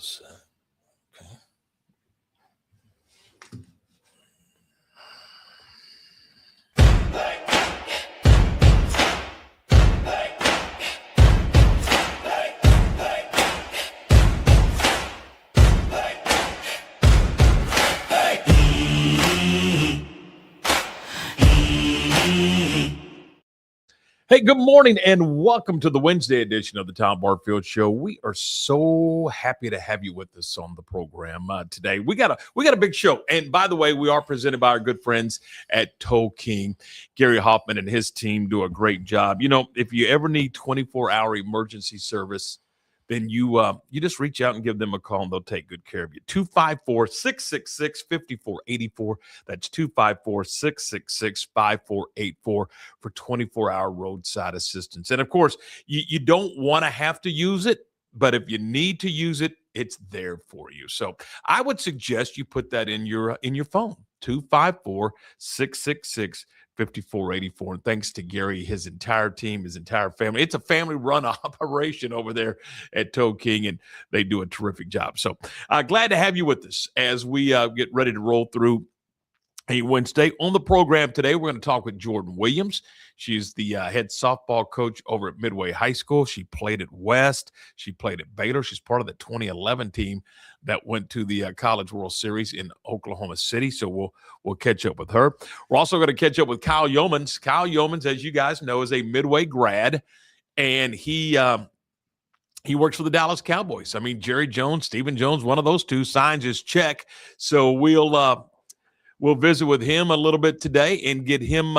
set. Okay. Hey, good morning and welcome to the Wednesday edition of the Tom Barfield Show. We are so happy to have you with us on the program today. We got a big show, and by the way, we are presented by our good friends at Toll King. Gary Hoffman and his team do a great job. You know, if you ever need 24-hour emergency service, then you just reach out and give them a call, and they'll take good care of you. 254-666-5484. That's 254-666-5484 for 24-hour roadside assistance. And, of course, you don't want to have to use it, but if you need to use it, it's there for you. So I would suggest you put that in your phone, 254-666-5484. And thanks to Gary, his entire team, his entire family. It's a family-run operation over there at Toll King, and they do a terrific job. So glad to have you with us as we get ready to roll through a Wednesday. On the program today, we're going to talk with Jordan Williams. She's the head softball coach over at Midway High School. She played at West. She played at Baylor. She's part of the 2011 team that went to the College World Series in Oklahoma City. So we'll catch up with her. We're also going to catch up with Kyle Youmans. Kyle Youmans, as you guys know, is a Midway grad, and he works for the Dallas Cowboys. I mean, Jerry Jones, Stephen Jones, one of those two signs his check. So we'll visit with him a little bit today and get him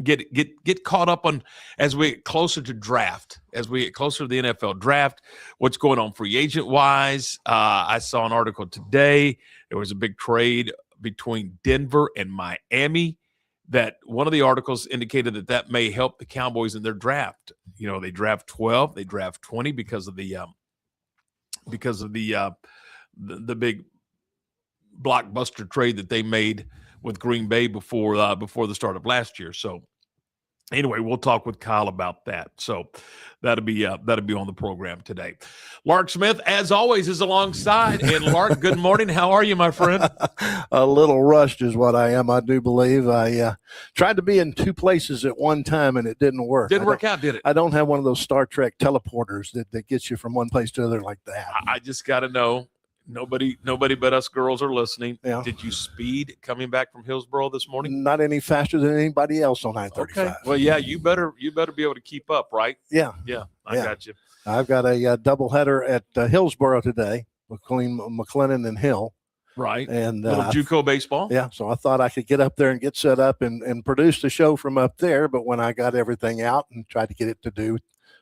get caught up on as we get closer to draft, as we get closer to the NFL draft, what's going on free agent wise. I saw an article today. There was a big trade between Denver and Miami that one of the articles indicated that may help the Cowboys in their draft. You know, they draft 12, they draft 20 because of the big blockbuster trade that they made with Green Bay before the start of last year. So anyway, we'll talk with Kyle about that. So that'll be on the program today. Lark Smith, as always, is alongside. And Lark, good morning. How are you, my friend? A little rushed is what I am. I do believe I tried to be in two places at one time, and it didn't work. Didn't work out, did it? I don't have one of those Star Trek teleporters that gets you from one place to another like that. I just got to know. Nobody but us girls are listening. Yeah. Did you speed coming back from Hillsboro this morning? Not any faster than anybody else on I-35. Okay. Well, yeah, you better be able to keep up, right? Yeah. Yeah, I got you. I've got a doubleheader at Hillsboro today, McLennan and Hill. Right. And little JUCO baseball. Yeah. So I thought I could get up there and get set up and produce the show from up there. But when I got everything out and tried to get it to do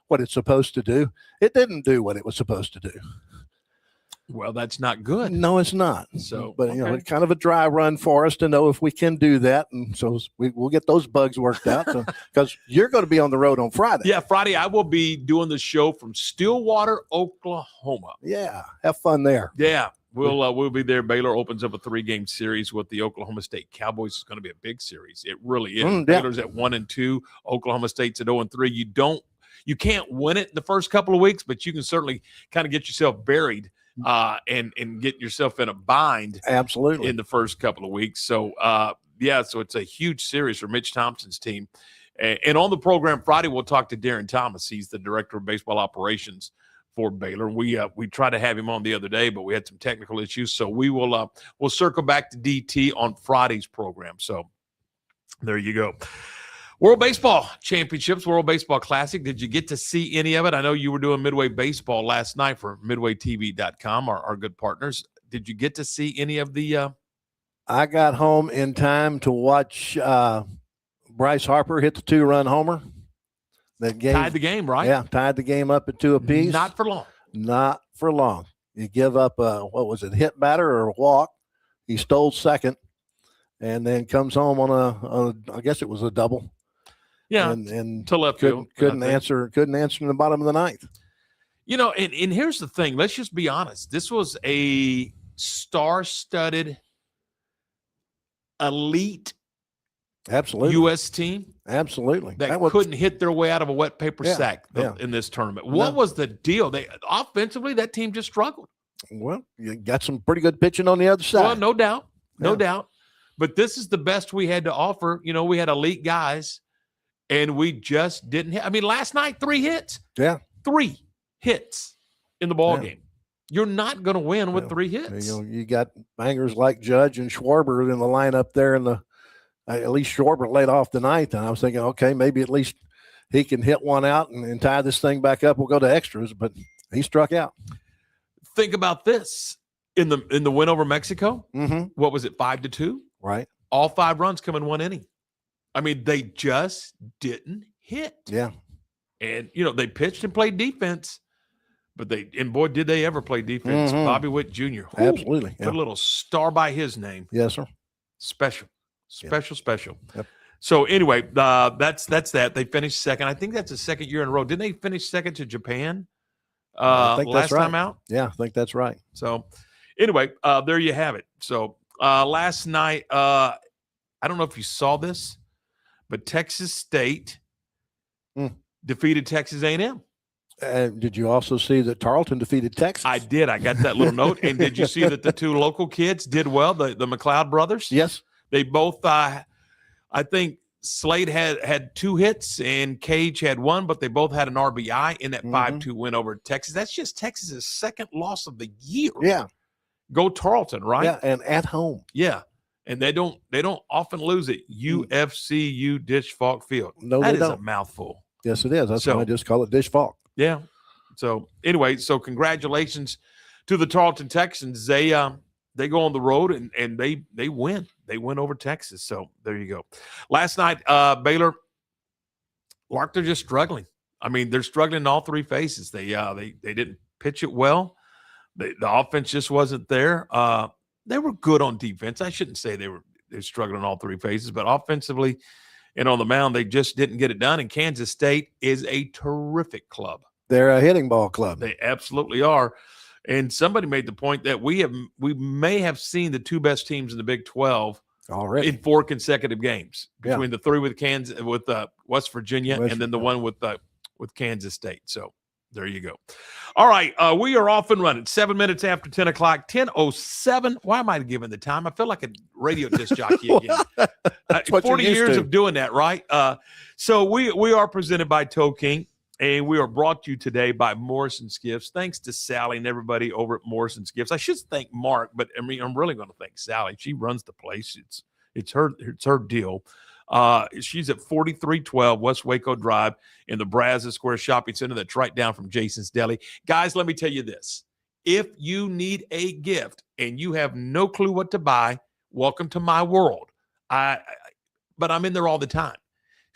what it's supposed to do, it didn't do what it was supposed to do. Well, that's not good. No, it's not. So, but you know, it's kind of a dry run for us to know if we can do that, and so we'll get those bugs worked out. Because you're going to be on the road on Friday. Yeah, Friday I will be doing the show from Stillwater, Oklahoma. Yeah, have fun there. Yeah, we'll be there. Baylor opens up a 3-game series with the Oklahoma State Cowboys. It's going to be a big series. It really is. Yeah. Baylor's at 1-2. Oklahoma State's at 0-3. You can't win it the first couple of weeks, but you can certainly kind of get yourself buried. And get yourself in a bind. Absolutely. In the first couple of weeks. So, so it's a huge series for Mitch Thompson's team. And on the program Friday, we'll talk to Darren Thomas. He's the director of baseball operations for Baylor. We tried to have him on the other day, but we had some technical issues. So we'll circle back to DT on Friday's program. So there you go. World Baseball Championships, World Baseball Classic. Did you get to see any of it? I know you were doing Midway Baseball last night for MidwayTV.com, our good partners. Did you get to see any of the I got home in time to watch Bryce Harper hit the 2-run homer. Tied the game, right? Yeah, tied the game up at 2 apiece. Not for long. Not for long. You give up hit batter or a walk. He stole second and then comes home on I guess it was a double. Yeah, and to left field. Couldn't answer in the bottom of the ninth. You know, and here's the thing. Let's just be honest. This was a star-studded, elite Absolutely. U.S. team. Absolutely. That couldn't hit their way out of a wet paper sack in this tournament. What was the deal? Offensively, that team just struggled. Well, you got some pretty good pitching on the other side. Well, no doubt. No Yeah. doubt. But this is the best we had to offer. You know, we had elite guys, and we just didn't hit. I mean, last night, 3 hits. Yeah. 3 hits in the ball Yeah. game. You're not going to win with 3 hits. You got bangers like Judge and Schwarber in the lineup there, at least Schwarber led off the ninth, and I was thinking, okay, maybe at least he can hit one out and tie this thing back up. We'll go to extras, but he struck out. Think about this in the win over Mexico. Mm-hmm. What was it, 5-2? Right. All 5 runs come in 1 inning. I mean, they just didn't hit. Yeah. And they pitched and played defense, but boy, did they ever play defense. Mm-hmm. Bobby Witt Jr. Absolutely. Put a little star by his name. Yes, sir. Special. Yep. So anyway, that's that. They finished second. I think that's the second year in a row. Didn't they finish second to Japan I think last that's right. time out? Yeah, I think that's right. So anyway, there you have it. So last night, I don't know if you saw this, but Texas State defeated Texas A&M. Did you also see that Tarleton defeated Texas? I did. I got that little note. And did you see that the 2 local kids did well, the McLeod brothers? Yes. They both, I think Slade had 2 hits and Cage had 1, but they both had an RBI in that 5-2 win over Texas. That's just Texas's second loss of the year. Yeah. Go Tarleton, right? Yeah, and at home. Yeah. And they don't often lose it. UFCU Dish Falk Field. No, that they is don't. a mouthful. Yes, it is. That's why I just call it Dish Falk. Yeah. So anyway, congratulations to the Tarleton Texans. They go on the road and they win. They win over Texas. So there you go. Last night, Baylor, Lark, they're just struggling. I mean, they're struggling in all 3 phases. They didn't pitch it well. The offense just wasn't there. They were good on defense. I shouldn't say they're struggling in all 3 phases, but offensively and on the mound, they just didn't get it done. And Kansas State is a terrific club. They're a hitting ball club. They absolutely are. And somebody made the point that we may have seen the 2 best teams in the Big 12 already in 4 consecutive games between the 3 with West Virginia and then the one with Kansas State. So there you go. All right, we are off and running. 7 minutes after 10 o'clock, 10:07. Why am I giving the time? I feel like a radio disc jockey again. 40 years of doing that, right? So we are presented by Toe King. And we are brought to you today by Morrison's Gifts. Thanks to Sally and everybody over at Morrison's Gifts. I should thank Mark, but I mean, I'm really going to thank Sally. She runs the place. It's her deal. She's at 4312 West Waco Drive in the Brazos Square Shopping Center. That's right down from Jason's Deli. Guys, let me tell you this. If you need a gift and you have no clue what to buy, welcome to my world. But I'm in there all the time.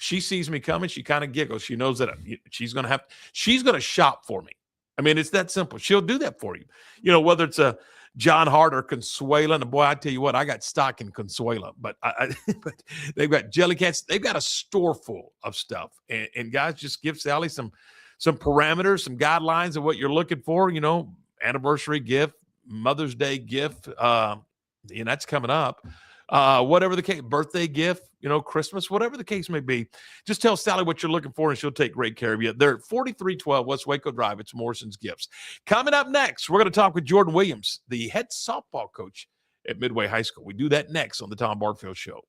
She sees me coming. She kind of giggles. She knows that she's going to shop for me. I mean, it's that simple. She'll do that for you. Whether it's a John Hart or Consuela. And boy, I tell you what, I got stock in Consuela, but but they've got jelly cats. They've got a store full of stuff. And guys, just give Sally some parameters, some guidelines of what you're looking for. Anniversary gift, Mother's Day gift. That's coming up. Whatever the case, birthday gift, Christmas, whatever the case may be, just tell Sally what you're looking for and she'll take great care of you. They're at 4312 West Waco Drive. It's Morrison's Gifts. Coming up next, we're going to talk with Jordan Williams, the head softball coach at Midway High School. We do that next on the Tom Barfield Show.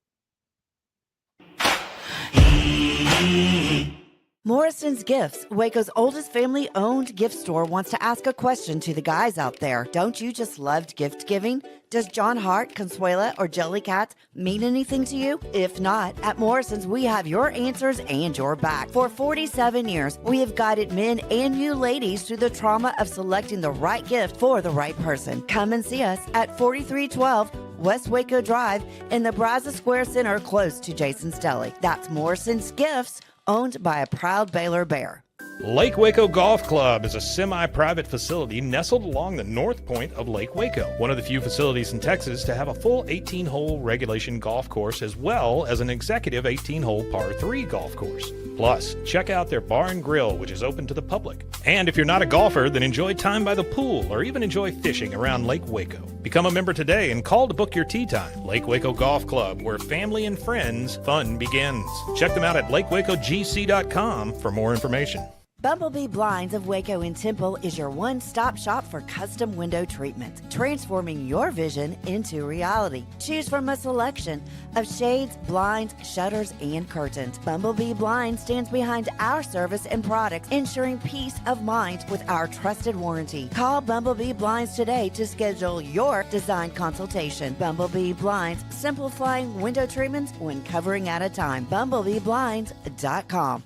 Morrison's Gifts, Waco's oldest family-owned gift store, wants to ask a question to the guys out there. Don't you just love gift giving? Does John Hart, Consuela, or Jellycats mean anything to you? If not, at Morrison's, we have your answers and your back. For 47 years, we have guided men and you ladies through the trauma of selecting the right gift for the right person. Come and see us at 4312 West Waco Drive in the Brazos Square Center, close to Jason's Deli. That's Morrison's Gifts, owned by a proud Baylor Bear. Lake Waco Golf Club is a semi-private facility nestled along the north point of Lake Waco, one of the few facilities in Texas to have a full 18-hole regulation golf course as well as an executive 18-hole par 3 golf course. Plus, check out their bar and grill, which is open to the public. And if you're not a golfer, then enjoy time by the pool or even enjoy fishing around Lake Waco. Become a member today and call to book your tee time. Lake Waco Golf Club, where family and friends fun begins. Check them out at lakewacogc.com for more information. Bumblebee Blinds of Waco and Temple is your one-stop shop for custom window treatment, transforming your vision into reality. Choose from a selection of shades, blinds, shutters, and curtains. Bumblebee Blinds stands behind our service and products, ensuring peace of mind with our trusted warranty. Call Bumblebee Blinds today to schedule your design consultation. Bumblebee Blinds, simplifying window treatments one covering at a time. BumblebeeBlinds.com.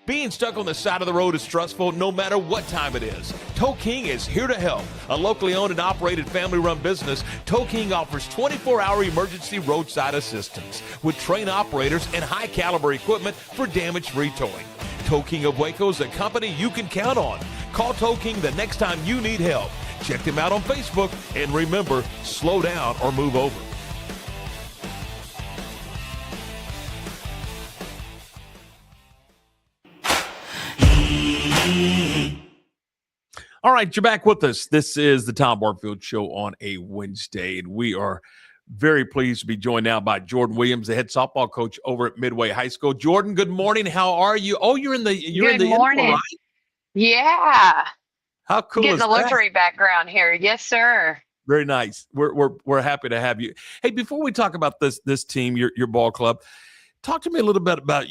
Being stuck on the side of the road is stressful no matter what time it is. Tow King is here to help. A locally owned and operated family-run business, Tow King offers 24-hour emergency roadside assistance with trained operators and high-caliber equipment for damage-free towing. Tow King of Waco is a company you can count on. Call Tow King the next time you need help. Check them out on Facebook, and remember, slow down or move over. All right, you're back with us. This is the Tom Barfield Show on a Wednesday, and we are very pleased to be joined now by Jordan Williams, the head softball coach over at Midway High School. Jordan, good morning. How are you? Oh, you're in the Good morning. Indoor, right? Yeah. How cool Getting is the that? luxury background here. Yes, sir. Very nice. We're happy to have you. Hey, before we talk about this team, your ball club, talk to me a little bit about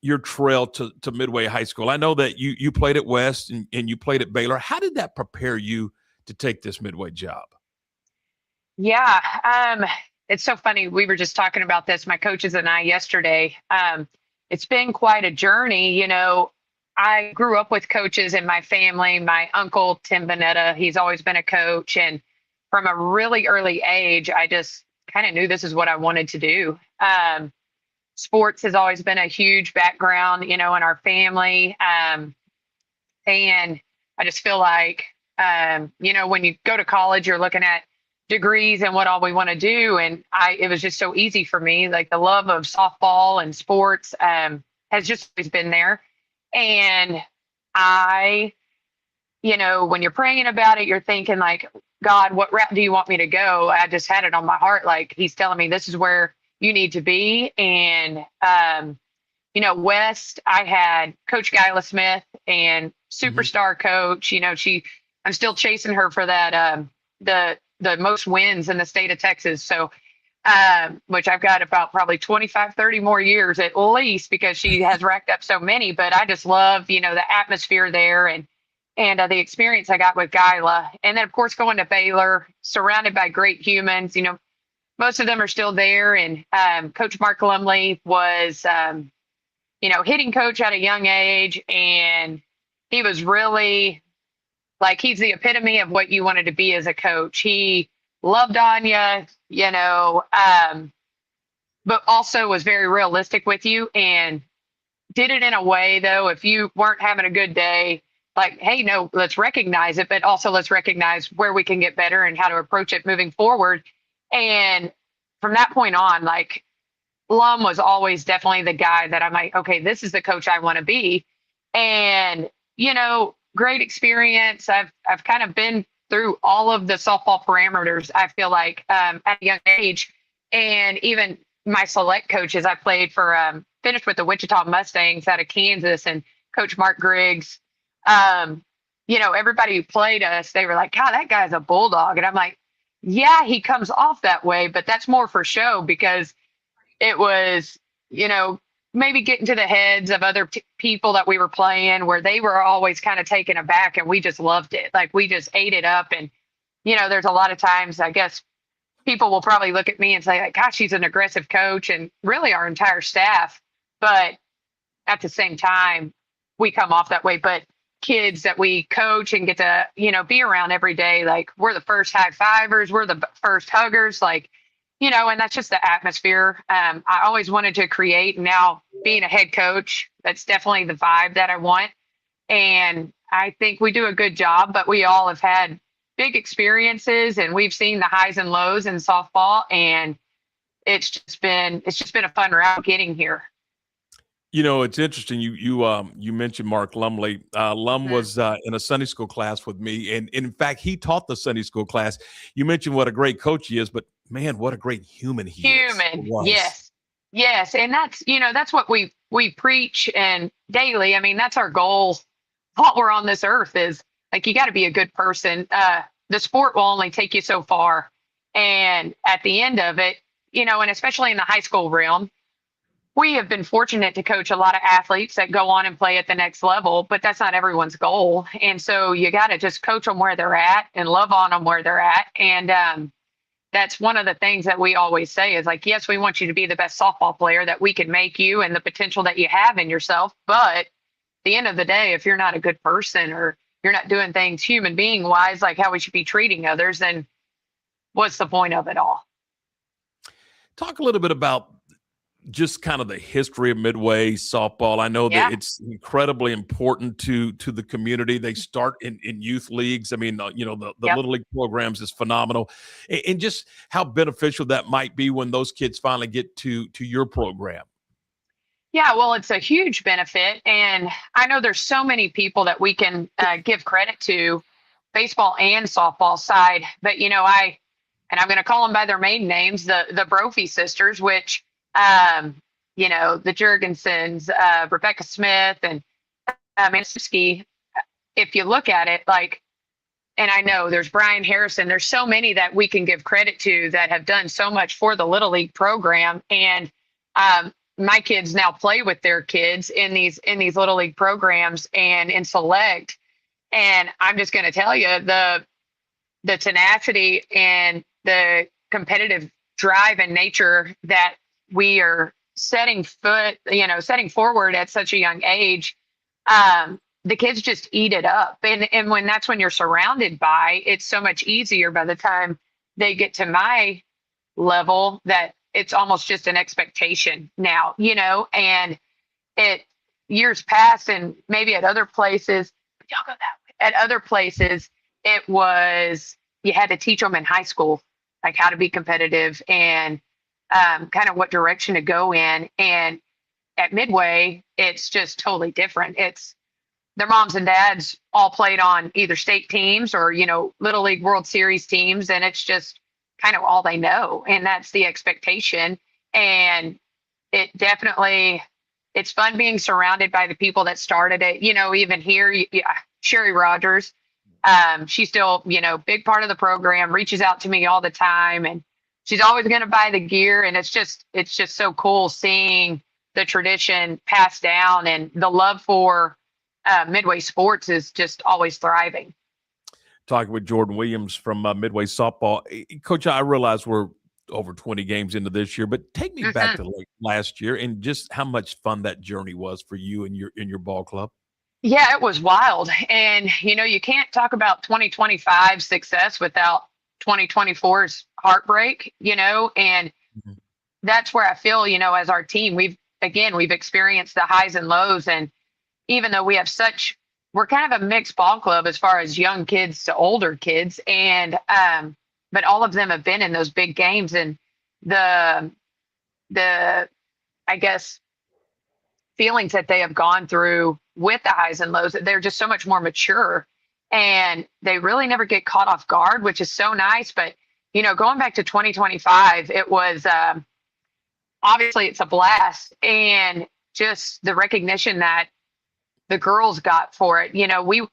your trail to Midway High School. I know that you played at West and you played at Baylor. How did that prepare you to take this Midway job? Yeah. It's so funny. We were just talking about this, my coaches and I, yesterday. It's been quite a journey. You know, I grew up with coaches in my family. My uncle, Tim Bonetta, he's always been a coach. And from a really early age, I just kind of knew this is what I wanted to do. Sports has always been a huge background, you know, in our family. And I just feel like, you know, when you go to college, you're looking at degrees and what all we want to do. And it was just so easy for me. Like the love of softball and sports has just always been there. And you know, when you're praying about it, you're thinking like, God, what route do you want me to go? I just had it on my heart. Like he's telling me this is where you need to be. And, you know, West, I had Coach Gyla Smith and superstar coach, you know, I'm still chasing her for that, the most wins in the state of Texas. So, which I've got about probably 25, 30 more years at least because she has racked up so many, but I just love, you know, the atmosphere there and the experience I got with Gyla. And then of course, going to Baylor, surrounded by great humans, you know, most of them are still there. And Coach Mark Lumley was, you know, hitting coach at a young age. And he was really like, he's the epitome of what you wanted to be as a coach. He loved on you, you know, but also was very realistic with you and did it in a way, though, if you weren't having a good day, like, hey, no, let's recognize it, but also let's recognize where we can get better and how to approach it moving forward. And from that point on, like Lum was always definitely the guy that I'm like, okay, this is the coach I want to be. And, you know, great experience. I've kind of been through all of the softball parameters, I feel like, at a young age. And even my select coaches, I played for, finished with the Wichita Mustangs out of Kansas, and Coach Mark Griggs. You know, everybody who played us, they were like, God, that guy's a bulldog. And I'm like, yeah, he comes off that way, but that's more for show because it was, you know, maybe getting to the heads of other people that we were playing where they were always kind of taken aback and we just loved it. Like we just ate it up. And, you know, there's a lot of times, I guess people will probably look at me and say like, gosh, he's an aggressive coach, and really our entire staff. But at the same time, we come off that way. But kids that we coach and get to, you know, be around every day, like we're the first high fivers, we're the first huggers, like, you know, and that's just the atmosphere I always wanted to create. And now being a head coach, that's definitely the vibe that I want. And I think we do a good job, but we all have had big experiences and we've seen the highs and lows in softball, and it's just been a fun route getting here. You know, it's interesting. You mentioned Mark Lumley. Lum was in a Sunday school class with me, and in fact, he taught the Sunday school class. You mentioned what a great coach he is, but man, what a great human he is. Yes, and that's, you know, that's what we we preach and daily. I mean, that's our goal while we're on this earth is like, you got to be a good person. The sport will only take you so far. And at the end of it, and especially in the high school realm, we have been fortunate to coach a lot of athletes that go on and play at the next level, but that's not everyone's goal. And so you got to just coach them where they're at and love on them where they're at. And that's one of the things that we always say is like, yes, we want you to be the best softball player that we can make you and the potential that you have in yourself. But at the end of the day, if you're not a good person or you're not doing things human being wise, like how we should be treating others, then what's the point of it all? Talk a little bit about just kind of the history of Midway softball. I know that it's incredibly important to the community. They start in youth leagues. I mean, the Little League programs is phenomenal, and just how beneficial that might be when those kids finally get to your program. Yeah, well, it's a huge benefit. And I know there's so many people that we can give credit to, baseball and softball side. But, I'm going to call them by their maiden names, the Brophy sisters, which, the Jurgensens, Rebecca Smith, and Mansky, if you look at it, like, and I know there's Brian Harrison, there's so many that we can give credit to that have done so much for the Little League program. And my kids now play with their kids in these Little League programs and in select. And I'm just going to tell you, the tenacity and the competitive drive and nature that we are setting forward at such a young age, the kids just eat it up. And when you're surrounded by, it's so much easier by the time they get to my level that it's almost just an expectation now, and it years past and maybe at other places, y'all go that way. At other places, it was, you had to teach them in high school, like how to be competitive and kind of what direction to go in. And at Midway, it's just totally different. It's their moms and dads all played on either state teams or, Little League World Series teams. And it's just kind of all they know. And that's the expectation. And it definitely, it's fun being surrounded by the people that started it. Even here, Sherry Rogers, she's still, big part of the program, reaches out to me all the time. And she's always going to buy the gear. And it's just so cool seeing the tradition passed down, and the love for Midway sports is just always thriving. Talking with Jordan Williams from Midway softball. Coach, I realize we're over 20 games into this year, but take me back to last year and just how much fun that journey was for you and your ball club. Yeah, it was wild. And, you can't talk about 2025 success without 2024's heartbreak, and that's where I feel, as our team, we've experienced the highs and lows. And even though we're kind of a mixed ball club as far as young kids to older kids. And, but all of them have been in those big games, and the, I guess, feelings that they have gone through with the highs and lows, they're just so much more mature, and they really never get caught off guard, which is so nice. But, going back to 2025, it was, obviously it's a blast, and just the recognition that the girls got for it. We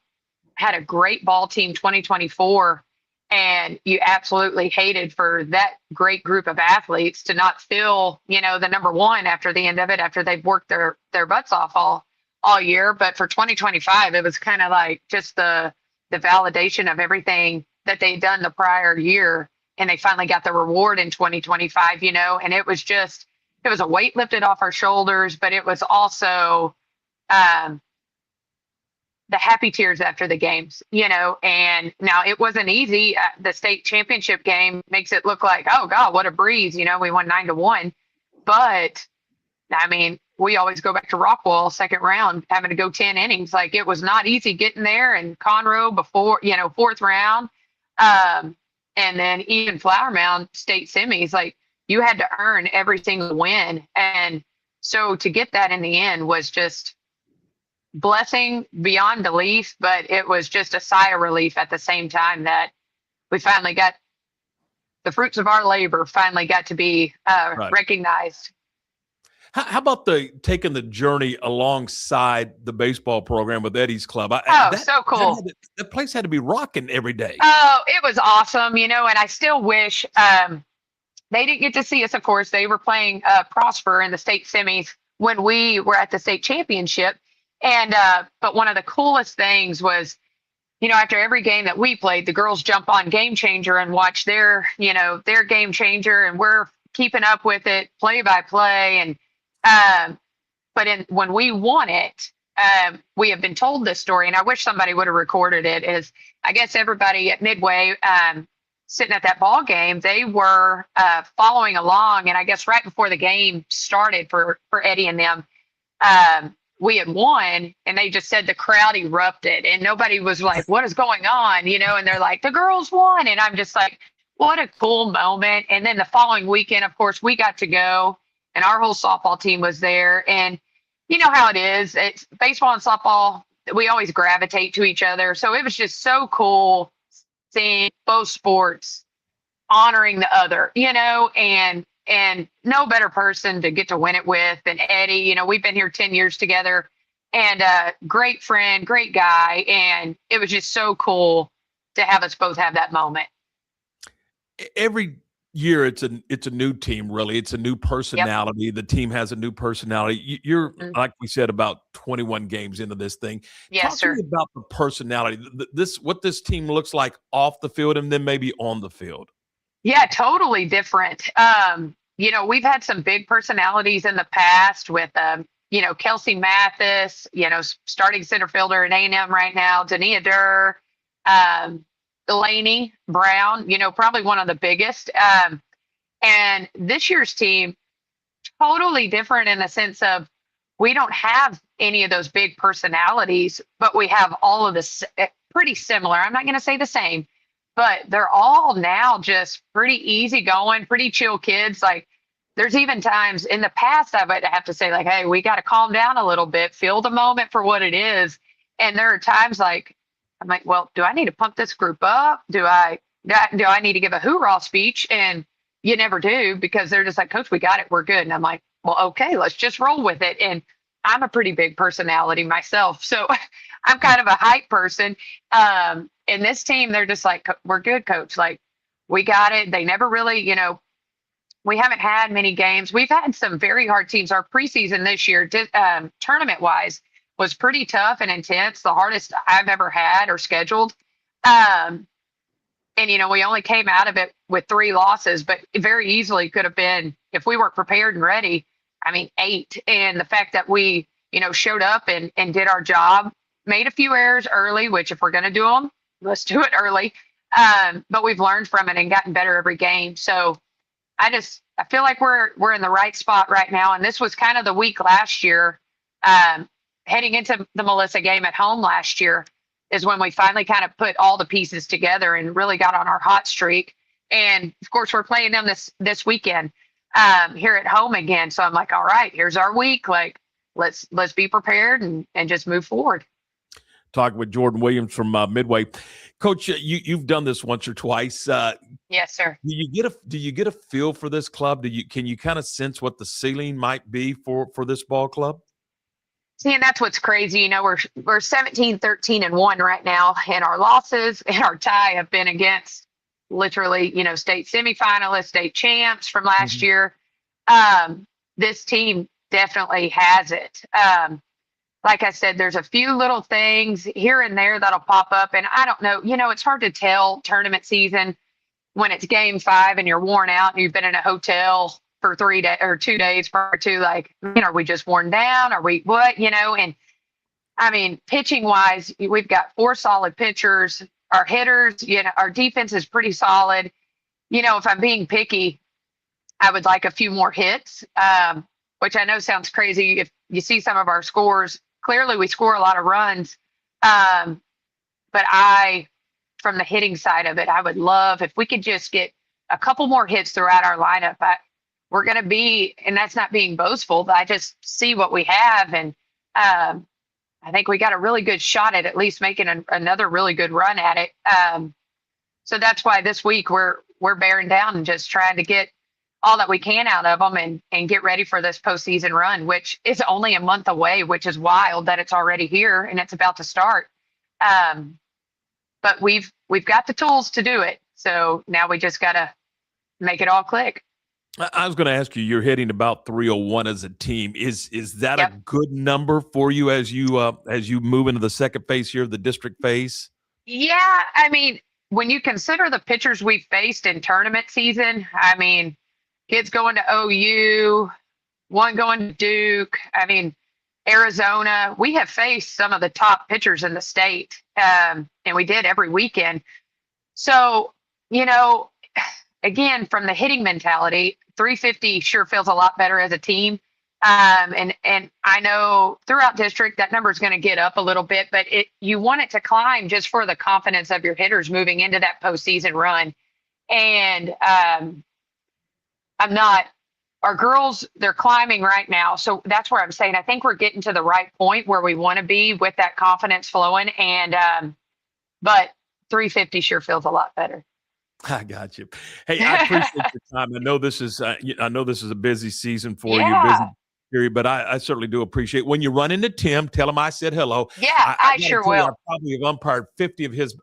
had a great ball team 2024, and you absolutely hated for that great group of athletes to not feel, the number one after the end of it, after they've worked their butts off all year. But for 2025, it was kind of like just the validation of everything that they'd done the prior year, and they finally got the reward in 2025, and it was a weight lifted off our shoulders, but it was also, the happy tears after the games, and now it wasn't easy. The state championship game makes it look like, oh God, what a breeze. We won 9-1, but I mean, we always go back to Rockwall second round, having to go 10 innings. Like, it was not easy getting there, and Conroe before, fourth round. And then even Flower Mound state semis, like, you had to earn every single win. And so to get that in the end was just blessing beyond belief, but it was just a sigh of relief at the same time that we finally got the fruits of our labor finally got to be recognized. How about taking the journey alongside the baseball program with Eddie's club? So cool. That place had to be rocking every day. Oh, it was awesome, and I still wish they didn't get to see us. Of course, they were playing Prosper in the state semis when we were at the state championship. And but one of the coolest things was, after every game that we played, the girls jump on Game Changer and watch their Game Changer, and we're keeping up with it play by play. And but when we won it, we have been told this story, and I wish somebody would have recorded it. Is I guess everybody at Midway sitting at that ball game, they were following along, and I guess right before the game started for Eddie and them, we had won, and they just said the crowd erupted, and nobody was like, "What is going on?" And they're like, "The girls won," and I'm just like, "What a cool moment!" And then the following weekend, of course, we got to go, and our whole softball team was there, and you know how it is. It's baseball and softball. We always gravitate to each other. So it was just so cool seeing both sports honoring the other, and no better person to get to win it with than Eddie. We've been here 10 years together, and great friend, great guy. And it was just so cool to have us both have that moment. Every year it's a new team, really. It's a new personality. Yep. The team has a new personality. You're like we said, about 21 games into this thing. Yes, Talk sir. to me about the personality, what this team looks like off the field and then maybe on the field. Yeah, totally different. We've had some big personalities in the past with Kelsey Mathis, starting center fielder at A&M right now, Dania Durr, Delaney Brown, probably one of the biggest. And this year's team, totally different in the sense of we don't have any of those big personalities, but we have all of this pretty similar. I'm not going to say the same, but they're all now just pretty easygoing, pretty chill kids. Like there's even times in the past I would have to say like, "Hey, we got to calm down a little bit, feel the moment for what it is." And there are times like, I'm like, "Well, do I need to pump this group up? Do I need to give a hoorah speech?" And you never do, because they're just like, "Coach, we got it. We're good." And I'm like, "Well, okay, let's just roll with it." And I'm a pretty big personality myself, so I'm kind of a hype person. And this team, they're just like, "We're good, Coach. Like, we got it." They never really, we haven't had many games. We've had some very hard teams. Our preseason this year, tournament wise, was pretty tough and intense, the hardest I've ever had or scheduled. And, we only came out of it with 3 losses, but it very easily could have been, if we weren't prepared and ready, 8. And the fact that we, showed up and did our job, made a few errors early, which if we're going to do them, let's do it early. But we've learned from it and gotten better every game. So I feel like we're in the right spot right now. And this was kind of the week last year, heading into the Melissa game at home last year, is when we finally kind of put all the pieces together and really got on our hot streak. And of course, we're playing them this weekend here at home again. So I'm like, all right, here's our week. Like, let's be prepared and just move forward. Talking with Jordan Williams from Midway. Coach, you've done this once or twice. Yes, sir. Do you get a feel for this club? Can you kind of sense what the ceiling might be for this ball club? See, and that's what's crazy. We're 17, 13, and 1 right now, and our losses and our tie have been against literally, state semifinalists, state champs from last year. This team definitely has it. Like I said, there's a few little things here and there that'll pop up, and I don't know. It's hard to tell tournament season when it's game 5 and you're worn out and you've been in a hotel for 3 days or 2 days prior to, like, are we just worn down? Are we what? And pitching wise, we've got 4 solid pitchers. Our hitters, our defense is pretty solid. If I'm being picky, I would like a few more hits, which I know sounds crazy. If you see some of our scores, clearly we score a lot of runs. But from the hitting side of it, I would love if we could just get a couple more hits throughout our lineup. We're going to be, and that's not being boastful, but I just see what we have. And I think we got a really good shot at least making another really good run at it. So that's why this week we're bearing down and just trying to get all that we can out of them and get ready for this postseason run, which is only a month away, which is wild that it's already here and it's about to start. But we've got the tools to do it. So now we just got to make it all click. I was going to ask you, you're hitting about 301 as a team. Is that Yep. a good number for you as you move into the second phase here of the district phase? Yeah, I mean, when you consider the pitchers we've faced in tournament season, I mean, kids going to OU, one going to Duke, I mean, Arizona, we have faced some of the top pitchers in the state, and we did every weekend. So, again, from the hitting mentality, 350 sure feels a lot better as a team. And I know throughout district that number is going to get up a little bit, but you want it to climb just for the confidence of your hitters moving into that postseason run. And our girls, they're climbing right now. So that's where I'm saying I think we're getting to the right point where we want to be with that confidence flowing. And but 350 sure feels a lot better. I got you. Hey, I appreciate your time. I know this is a busy season for you, Yeah. busy period, but I certainly do appreciate when you run into Tim. Tell him I said hello. Yeah, gotta I sure tell you, will. I probably have umpired 50 of his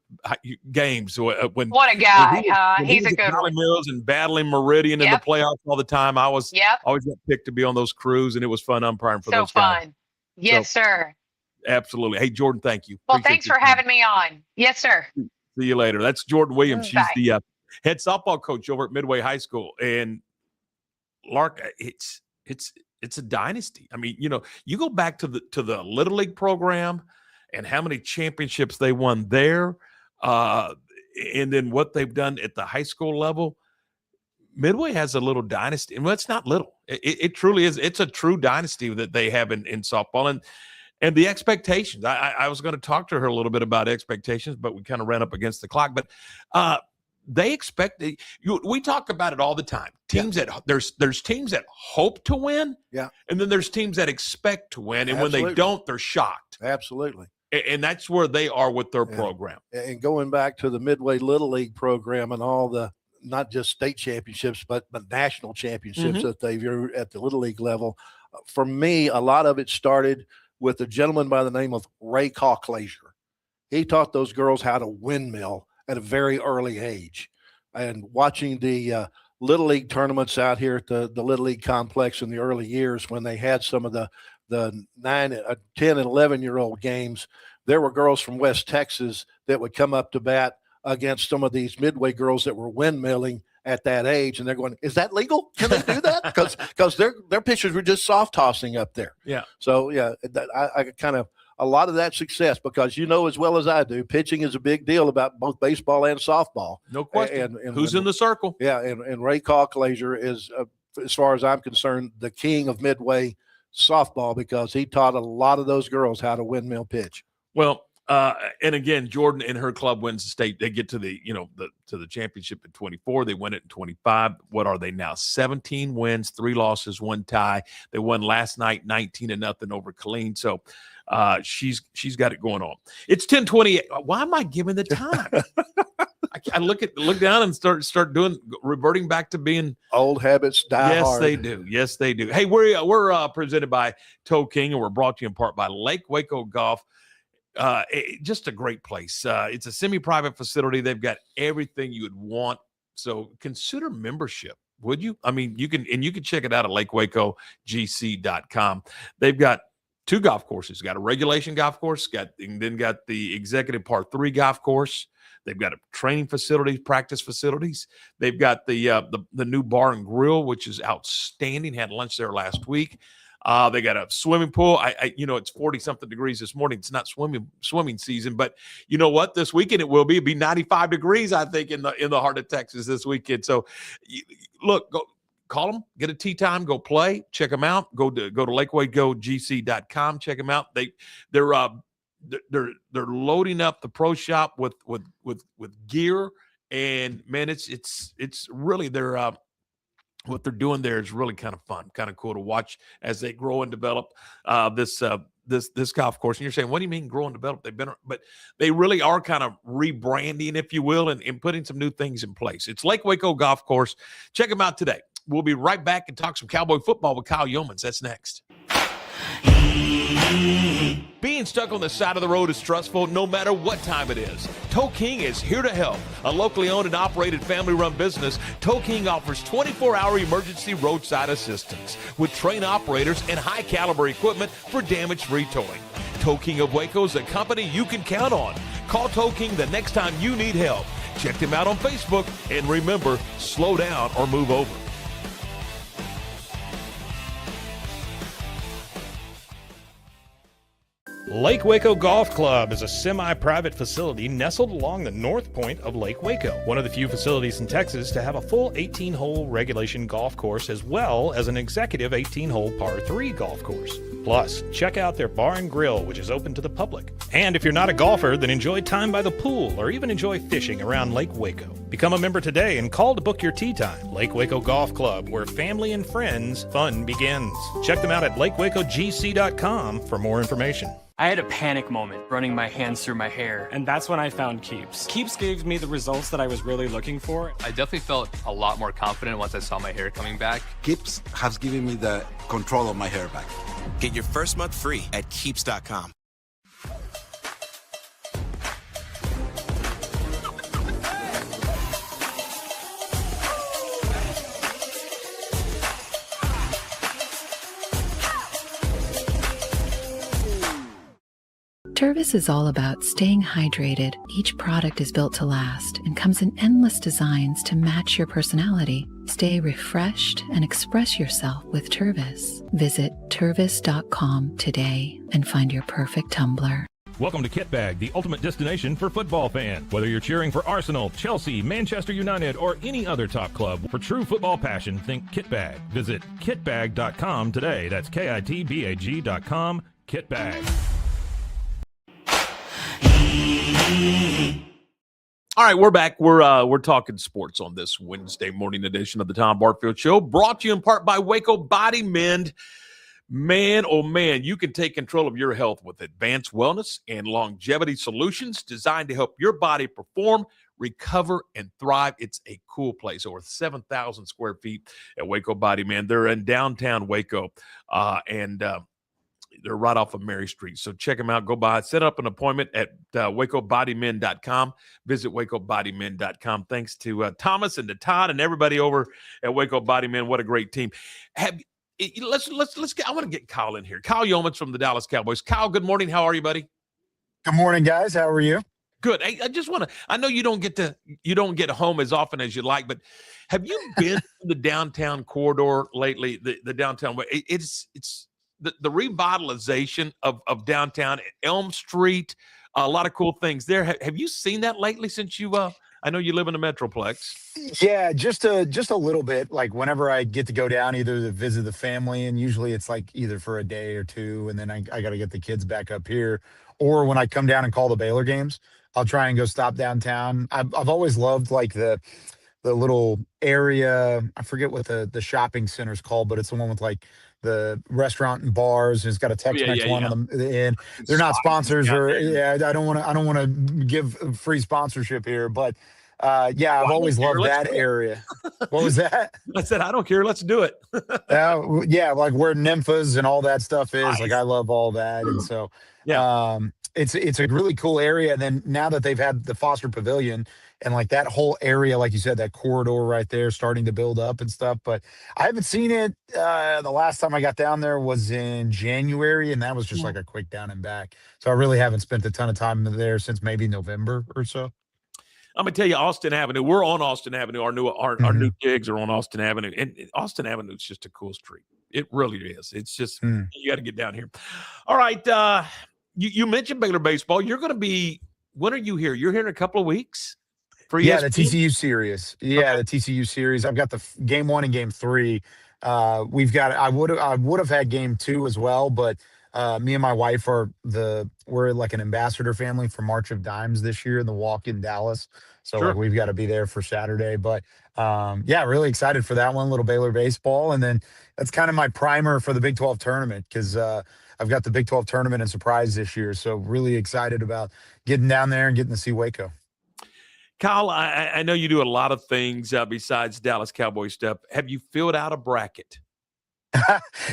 games when What a guy. when He's was a at good Valley one. Mills and battling Meridian in the Yep. playoffs all the time. I was Yep. always got picked to be on those crews, and it was fun umpiring for So those guys. fun. Yes, sir. Absolutely. Hey, Jordan, thank you. Well, Appreciate thanks your for time. having me on. Yes, sir. See you later. That's Jordan Williams. She's Bye. the head softball coach over at Midway High School. And Lark, it's a dynasty. I mean, you go back to the Little League program and how many championships they won there, and then what they've done at the high school level. Midway has a little dynasty, and well, it's not little. It truly is. It's a true dynasty that they have in softball, and the expectations. I was going to talk to her a little bit about expectations, but we kind of ran up against the clock. But they expect we talk about it all the time. Teams that there's teams that hope to win, and then there's teams that expect to win, and when they don't, they're shocked. Absolutely. And that's where they are with their program. And going back to the Midway Little League program and all the not just state championships, but national championships that they've at the Little League level. For me, a lot of it started with a gentleman by the name of Ray Cauclaser. He taught those girls how to windmill at a very early age. And watching the Little League tournaments out here at the Little League complex in the early years when they had some of the 10 and 11-year-old games, there were girls from West Texas that would come up to bat against some of these Midway girls that were windmilling at that age, and they're going, "Is that legal? Can they do that?" Because their pitchers were just soft tossing up there. Yeah. So I kind of a lot of that success because as well as I do, pitching is a big deal about both baseball and softball. No question. And who's in the circle? Yeah, and Ray Cauclaser is, as far as I'm concerned, the king of Midway softball because he taught a lot of those girls how to windmill pitch. Well, and again, Jordan and her club wins the state. They get to the championship in 24. They win it in 25. What are they now? 17 wins, 3 losses, 1 tie. They won last night 19-0 over Killeen. So she's got it going on. It's 10:28. Why am I giving the time? I look down and start reverting back to being old habits die yes, hard. they do. Yes, they do. Hey, we're presented by Toe King, and we're brought to you in part by Lake Waco Golf. Just a great place. It's a semi-private facility. They've got everything you would want. So consider membership, would you? I mean, you can check it out at lakewacogc.com. They've got 2 golf courses. Got a regulation golf course, got the executive par 3 golf course. They've got a training facilities, practice facilities. They've got the new bar and grill, which is outstanding. Had lunch there last week. They got a swimming pool. It's 40-something degrees this morning. It's not swimming season, but you know what? This weekend it will be. It'll be 95 degrees, I think, in the heart of Texas this weekend. So, look, go call them, get a tee time, go play, check them out. Go to lakewacogc.com, check them out. They're loading up the pro shop with gear, and man, it's really what they're doing there is really kind of fun, kind of cool to watch as they grow and develop this golf course. And you're saying, what do you mean grow and develop? But they really are kind of rebranding, if you will, and putting some new things in place. It's Lake Waco Golf Course. Check them out today. We'll be right back and talk some Cowboy football with Kyle Youmans. That's next. Being stuck on the side of the road is stressful no matter what time it is. Tow King is here to help. A locally owned and operated family-run business, Tow King offers 24-hour emergency roadside assistance with trained operators and high-caliber equipment for damage-free towing. Tow King of Waco is a company you can count on. Call Tow King the next time you need help. Check them out on Facebook, and remember, slow down or move over. Lake Waco Golf Club is a semi-private facility nestled along the north point of Lake Waco, one of the few facilities in Texas to have a full 18-hole regulation golf course as well as an executive 18-hole par 3 golf course. Plus, check out their bar and grill, which is open to the public. And if you're not a golfer, then enjoy time by the pool or even enjoy fishing around Lake Waco. Become a member today and call to book your tee time. Lake Waco Golf Club, where family and friends fun begins. Check them out at lakewacogc.com for more information. I had a panic moment running my hands through my hair, and that's when I found Keeps. Keeps gave me the results that I was really looking for. I definitely felt a lot more confident once I saw my hair coming back. Keeps has given me the control of my hair back. Get your first month free at keeps.com. Tervis is all about staying hydrated. Each product is built to last and comes in endless designs to match your personality. Stay refreshed and express yourself with Tervis. Visit tervis.com today and find your perfect tumbler. Welcome to Kitbag, the ultimate destination for football fans. Whether you're cheering for Arsenal, Chelsea, Manchester United, or any other top club, for true football passion, think Kitbag. Visit kitbag.com today. That's kitbag.com. Kitbag. All right, we're back. We're talking sports on this Wednesday morning edition of the Tom Barfield Show, brought to you in part by Waco Body Mend. Man, oh man, you can take control of your health with advanced wellness and longevity solutions designed to help your body perform, recover, and thrive. It's a cool place. Over 7,000 square feet at Waco Body Mend. They're in downtown Waco, and they're right off of Mary Street. So check them out. Go by. Set up an appointment at wacobodymend.com. Visit wacobodymend.com. Thanks to Thomas and to Todd and everybody over at Waco Body Mend. What a great team. Let's get. I want to get Kyle in here. Kyle Youmans from the Dallas Cowboys. Kyle, good morning. How are you, buddy? Good morning, guys. How are you? Good. I just want to. I know you don't get home as often as you like, but have you been to the downtown corridor lately? The downtown way. It's the revitalization of downtown Elm Street. A lot of cool things there. Have you seen that lately since you? I know you live in the Metroplex. Yeah, just a little bit. Like whenever I get to go down, either to visit the family, and usually it's like either for a day or two, and then I got to get the kids back up here, or when I come down and call the Baylor games, I'll try and go stop downtown. I've always loved like the little area. I forget what the shopping center's called, but it's the one with like the restaurant and bars. It's got a Tex-Mex one on the end. They're not sponsors I don't want to give free sponsorship here, but I've always loved that area. What was that? I said, I don't care. Let's do it. Like where Nympha's and all that stuff is. Nice. Like I love all that. And so it's a really cool area. And then now that they've had the Foster Pavilion and like that whole area, like you said, that corridor right there starting to build up and stuff. But I haven't seen it. The last time I got down there was in January, and that was just like a quick down and back. So I really haven't spent a ton of time there since maybe November or so. I'm gonna tell you, Austin Avenue. We're on Austin Avenue. Our new gigs are on Austin Avenue, and Austin Avenue is just a cool street. It really is. It's just you got to get down here. All right, you mentioned Baylor baseball. You're going to be. When are you here? You're here in a couple of weeks. For the TCU series. Yeah, okay. The TCU series. I've got the game 1 and game 3. We've got. I would have had game 2 as well, but me and my wife we're like an ambassador family for March of Dimes this year in the walk in Dallas. So like, we've got to be there for Saturday. But really excited for that one. Little Baylor baseball, and then that's kind of my primer for the Big 12 tournament because I've got the Big 12 tournament and Surprise this year. So really excited about getting down there and getting to see Waco. Kyle, I know you do a lot of things besides Dallas Cowboys stuff. Have you filled out a bracket?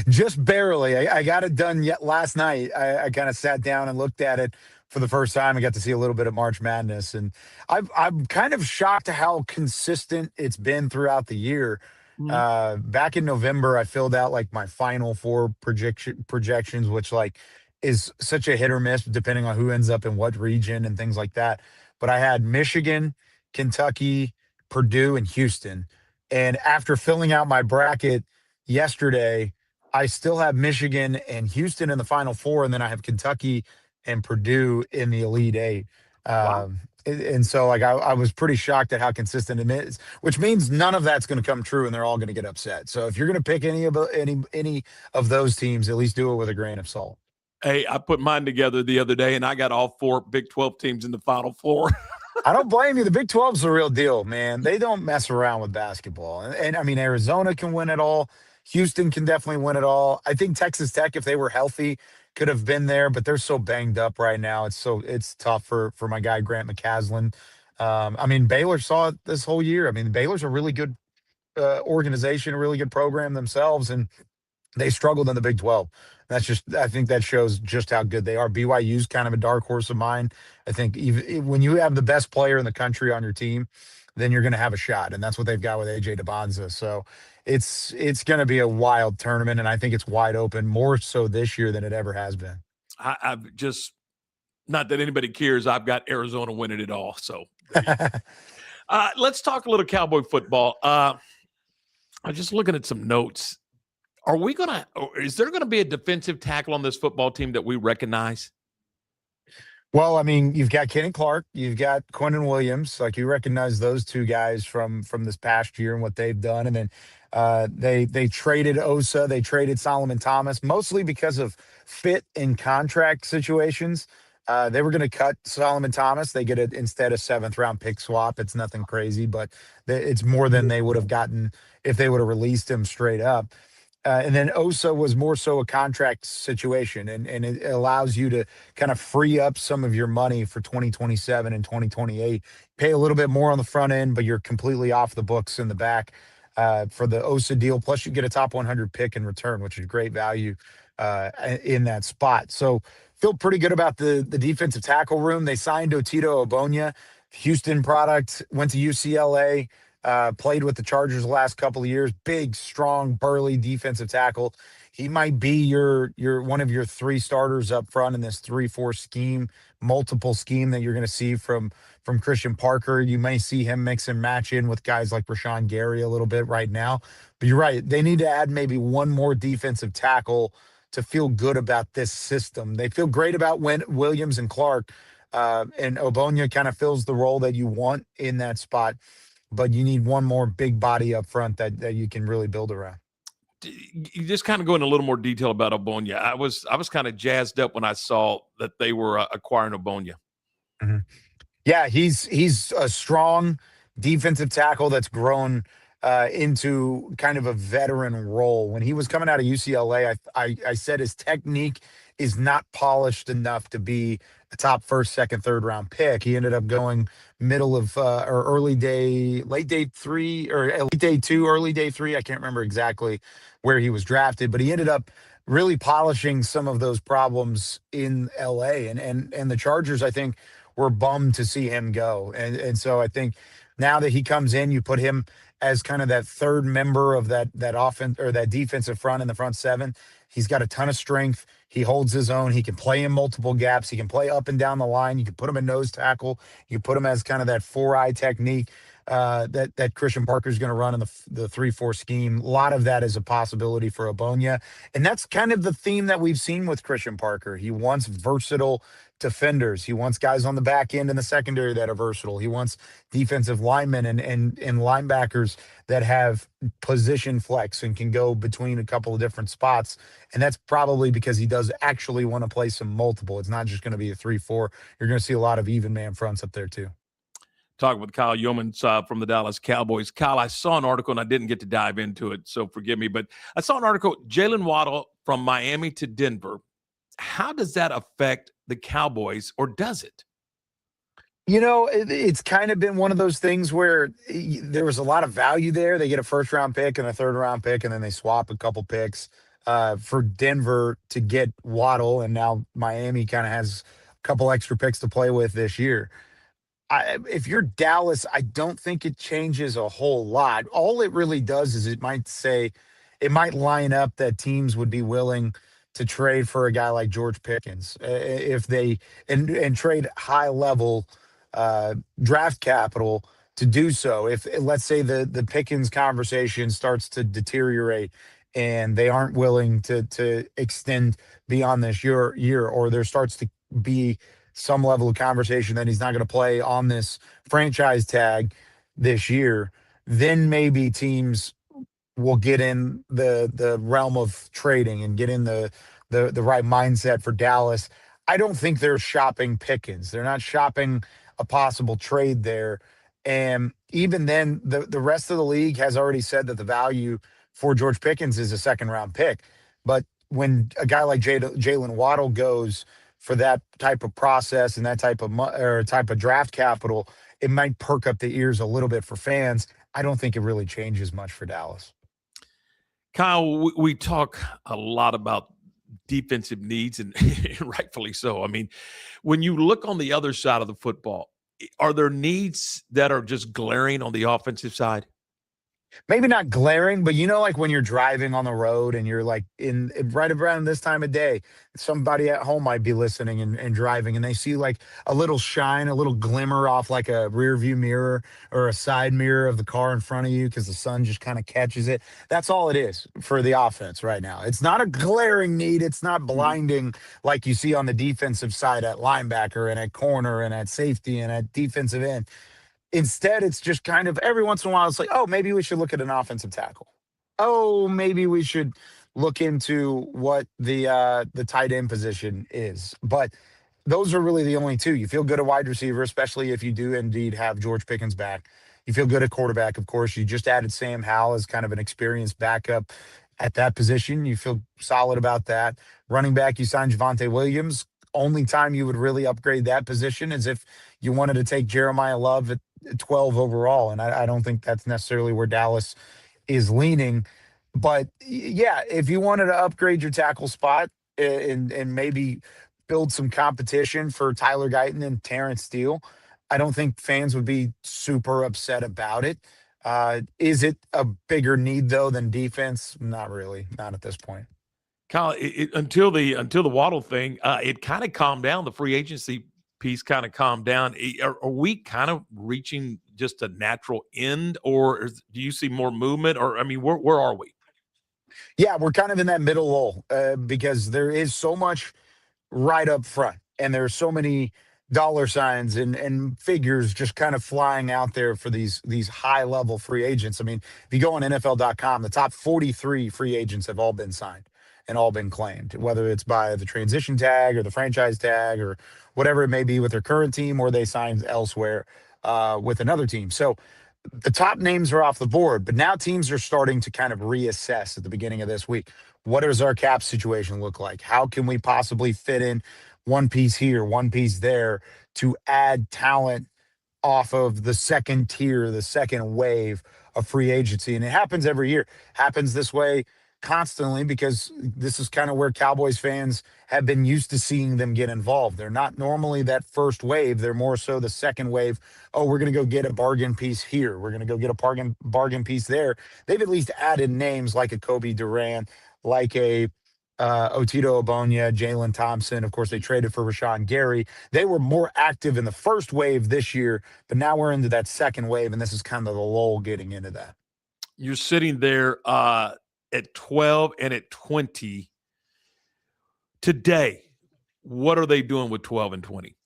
Just barely. I got it done yet last night. I kind of sat down and looked at it for the first time. I got to see a little bit of March Madness, and I'm kind of shocked at how consistent it's been throughout the year. Back in November, I filled out like my final four projections, which like is such a hit or miss depending on who ends up in what region and things like that. But I had Michigan, Kentucky, Purdue, and Houston. And after filling out my bracket yesterday, I still have Michigan and Houston in the Final Four, and then I have Kentucky and Purdue in the Elite Eight. And so, like, I was pretty shocked at how consistent it is, which means none of that's going to come true, and they're all going to get upset. So, if you're going to pick any of those teams, at least do it with a grain of salt. Hey, I put mine together the other day, and I got all 4 Big 12 teams in the Final Four. I don't blame you. The Big 12 is the real deal, man. They don't mess around with basketball. And I mean, Arizona can win it all. Houston can definitely win it all. I think Texas Tech, if they were healthy, could have been there, but they're so banged up right now. It's tough for my guy Grant McCaslin. I mean, Baylor saw it this whole year. I mean, Baylor's a really good organization, a really good program themselves, and they struggled in the Big 12. I think that shows just how good they are. BYU's kind of a dark horse of mine. I think even when you have the best player in the country on your team, then you're going to have a shot, and that's what they've got with AJ DeBonza. So it's going to be a wild tournament, and I think it's wide open, more so this year than it ever has been. I've just, not that anybody cares, I've got Arizona winning it all. So let's talk a little Cowboy football. I'm just looking at some notes. Is there going to be a defensive tackle on this football team that we recognize? Well, I mean, you've got Kenny Clark, you've got Quentin Williams. Like, you recognize those two guys from this past year and what they've done. And then they traded Osa, they traded Solomon Thomas, mostly because of fit and contract situations. They were going to cut Solomon Thomas. They get it instead a 7th-round pick swap. It's nothing crazy, but it's more than they would have gotten if they would have released him straight up. And then Osa was more so a contract situation, and it allows you to kind of free up some of your money for 2027 and 2028. Pay a little bit more on the front end, but you're completely off the books in the back for the Osa deal. Plus, you get a top 100 pick in return, which is great value in that spot. So feel pretty good about the defensive tackle room. They signed Otito Ogbonnia, Houston product, went to UCLA. Played with the Chargers the last couple of years. Big, strong, burly defensive tackle. He might be your one of your 3 starters up front in this 3-4 scheme, multiple scheme that you're going to see from Christian Parker. You may see him mix and match in with guys like Rashawn Gary a little bit right now. But you're right. They need to add maybe one more defensive tackle to feel good about this system. They feel great about Williams and Clark, and Ogbonnia kind of fills the role that you want in that spot. But you need one more big body up front that you can really build around. You just kind of go into a little more detail about Ogbonnia. I was kind of jazzed up when I saw that they were acquiring Ogbonnia. Mm-hmm. Yeah, he's a strong defensive tackle that's grown into kind of a veteran role. When he was coming out of UCLA, I said his technique is not polished enough to be a top 1st, 2nd, 3rd round pick. He ended up going middle of or late day 3 or late day 2, early day 3. I can't remember exactly where he was drafted, but he ended up really polishing some of those problems in LA. And the Chargers, I think, were bummed to see him go. And so I think now that he comes in, you put him as kind of that 3rd member of that offense or that defensive front in the front 7. He's got a ton of strength. He holds his own. He can play in multiple gaps. He can play up and down the line. You can put him in nose tackle. You can put him as kind of that 4-eye technique that Christian Parker is going to run in the 3-4 scheme. A lot of that is a possibility for Ogbonnia. And that's kind of the theme that we've seen with Christian Parker. He wants versatile defenders. He wants guys on the back end and the secondary that are versatile. He wants defensive linemen and linebackers that have position flex and can go between a couple of different spots. And that's probably because he does actually want to play some multiple. It's not just going to be a 3-4. You're going to see a lot of even man fronts up there too. Talking with Kyle Youmans from the Dallas Cowboys. Kyle, I saw an article, and I didn't get to dive into it, so forgive me, but I saw an article, Jalen Waddle from Miami to Denver. How does that affect the Cowboys, or does it? It's kind of been one of those things where there was a lot of value there. They get a first round pick and a third round pick, and then they swap a couple picks for Denver to get Waddle, and now Miami kind of has a couple extra picks to play with this year. If you're Dallas, I don't think it changes a whole lot. All it really does is it might line up that teams would be willing to trade for a guy like George Pickens if they and trade high level draft capital to do so. If let's say the Pickens conversation starts to deteriorate and they aren't willing to extend beyond this year, or there starts to be some level of conversation that he's not going to play on this franchise tag this year, then maybe teams will get in the realm of trading and get in the right mindset for Dallas. I don't think they're shopping Pickens. They're not shopping a possible trade there. And even then, the rest of the league has already said that the value for George Pickens is a second round pick. But when a guy like Jalen Waddle goes for that type of process and that type of draft capital, it might perk up the ears a little bit for fans. I don't think it really changes much for Dallas. Kyle, we talk a lot about defensive needs, and rightfully so. I mean, when you look on the other side of the football, are there needs that are just glaring on the offensive side? Maybe not glaring, but like when you're driving on the road and you're like in right around this time of day, somebody at home might be listening and driving, and they see like a little shine, a little glimmer off like a rear view mirror or a side mirror of the car in front of you because the sun just kind of catches it. That's all it is for the offense right now. It's not a glaring need. It's not blinding like you see on the defensive side at linebacker and at corner and at safety and at defensive end. Instead, it's just kind of every once in a while, it's like, oh, maybe we should look at an offensive tackle. Oh, maybe we should look into what the tight end position is. But those are really the only two. You feel good at wide receiver, especially if you do indeed have George Pickens back. You feel good at quarterback, of course. You just added Sam Howell as kind of an experienced backup at that position. You feel solid about that. Running back, you signed Javonte Williams. Only time you would really upgrade that position is if you wanted to take Jeremiah Love at 12 overall. And I don't think that's necessarily where Dallas is leaning. But yeah, if you wanted to upgrade your tackle spot and maybe build some competition for Tyler Guyton and Terrence Steele, I don't think fans would be super upset about it. Is it a bigger need though than defense? Not really, not at this point. Kyle, until the Waddle thing, it kind of calmed down. The free agency piece kind of calmed down. Are we kind of reaching just a natural end, or do you see more movement? Or I mean, where are we? Yeah, we're kind of in that middle lull because there is so much right up front, and there's so many dollar signs and figures just kind of flying out there for these high level free agents. I mean, if you go on NFL.com, the top 43 free agents have all been signed and all been claimed, whether it's by the transition tag or the franchise tag or whatever it may be with their current team, or they signed elsewhere with another team. So the top names are off the board, but now teams are starting to kind of reassess at the beginning of this week. What does our cap situation look like? How can we possibly fit in one piece here, one piece there to add talent off of the second tier, the second wave of free agency? And it happens every year. Happens this way constantly because this is kind of where Cowboys fans have been used to seeing them get involved. They're not normally that first wave. They're more so the second wave. Oh, we're going to go get a bargain piece here. We're going to go get a bargain piece there. They've at least added names like a Kobe Durant, like a Otito Obonya, Jalen Thompson. Of course, they traded for Rashawn Gary. They were more active in the first wave this year, but now we're into that second wave, and this is kind of the lull getting into that. You're sitting there at 12 and at 20 today. What are they doing with 12 and 20?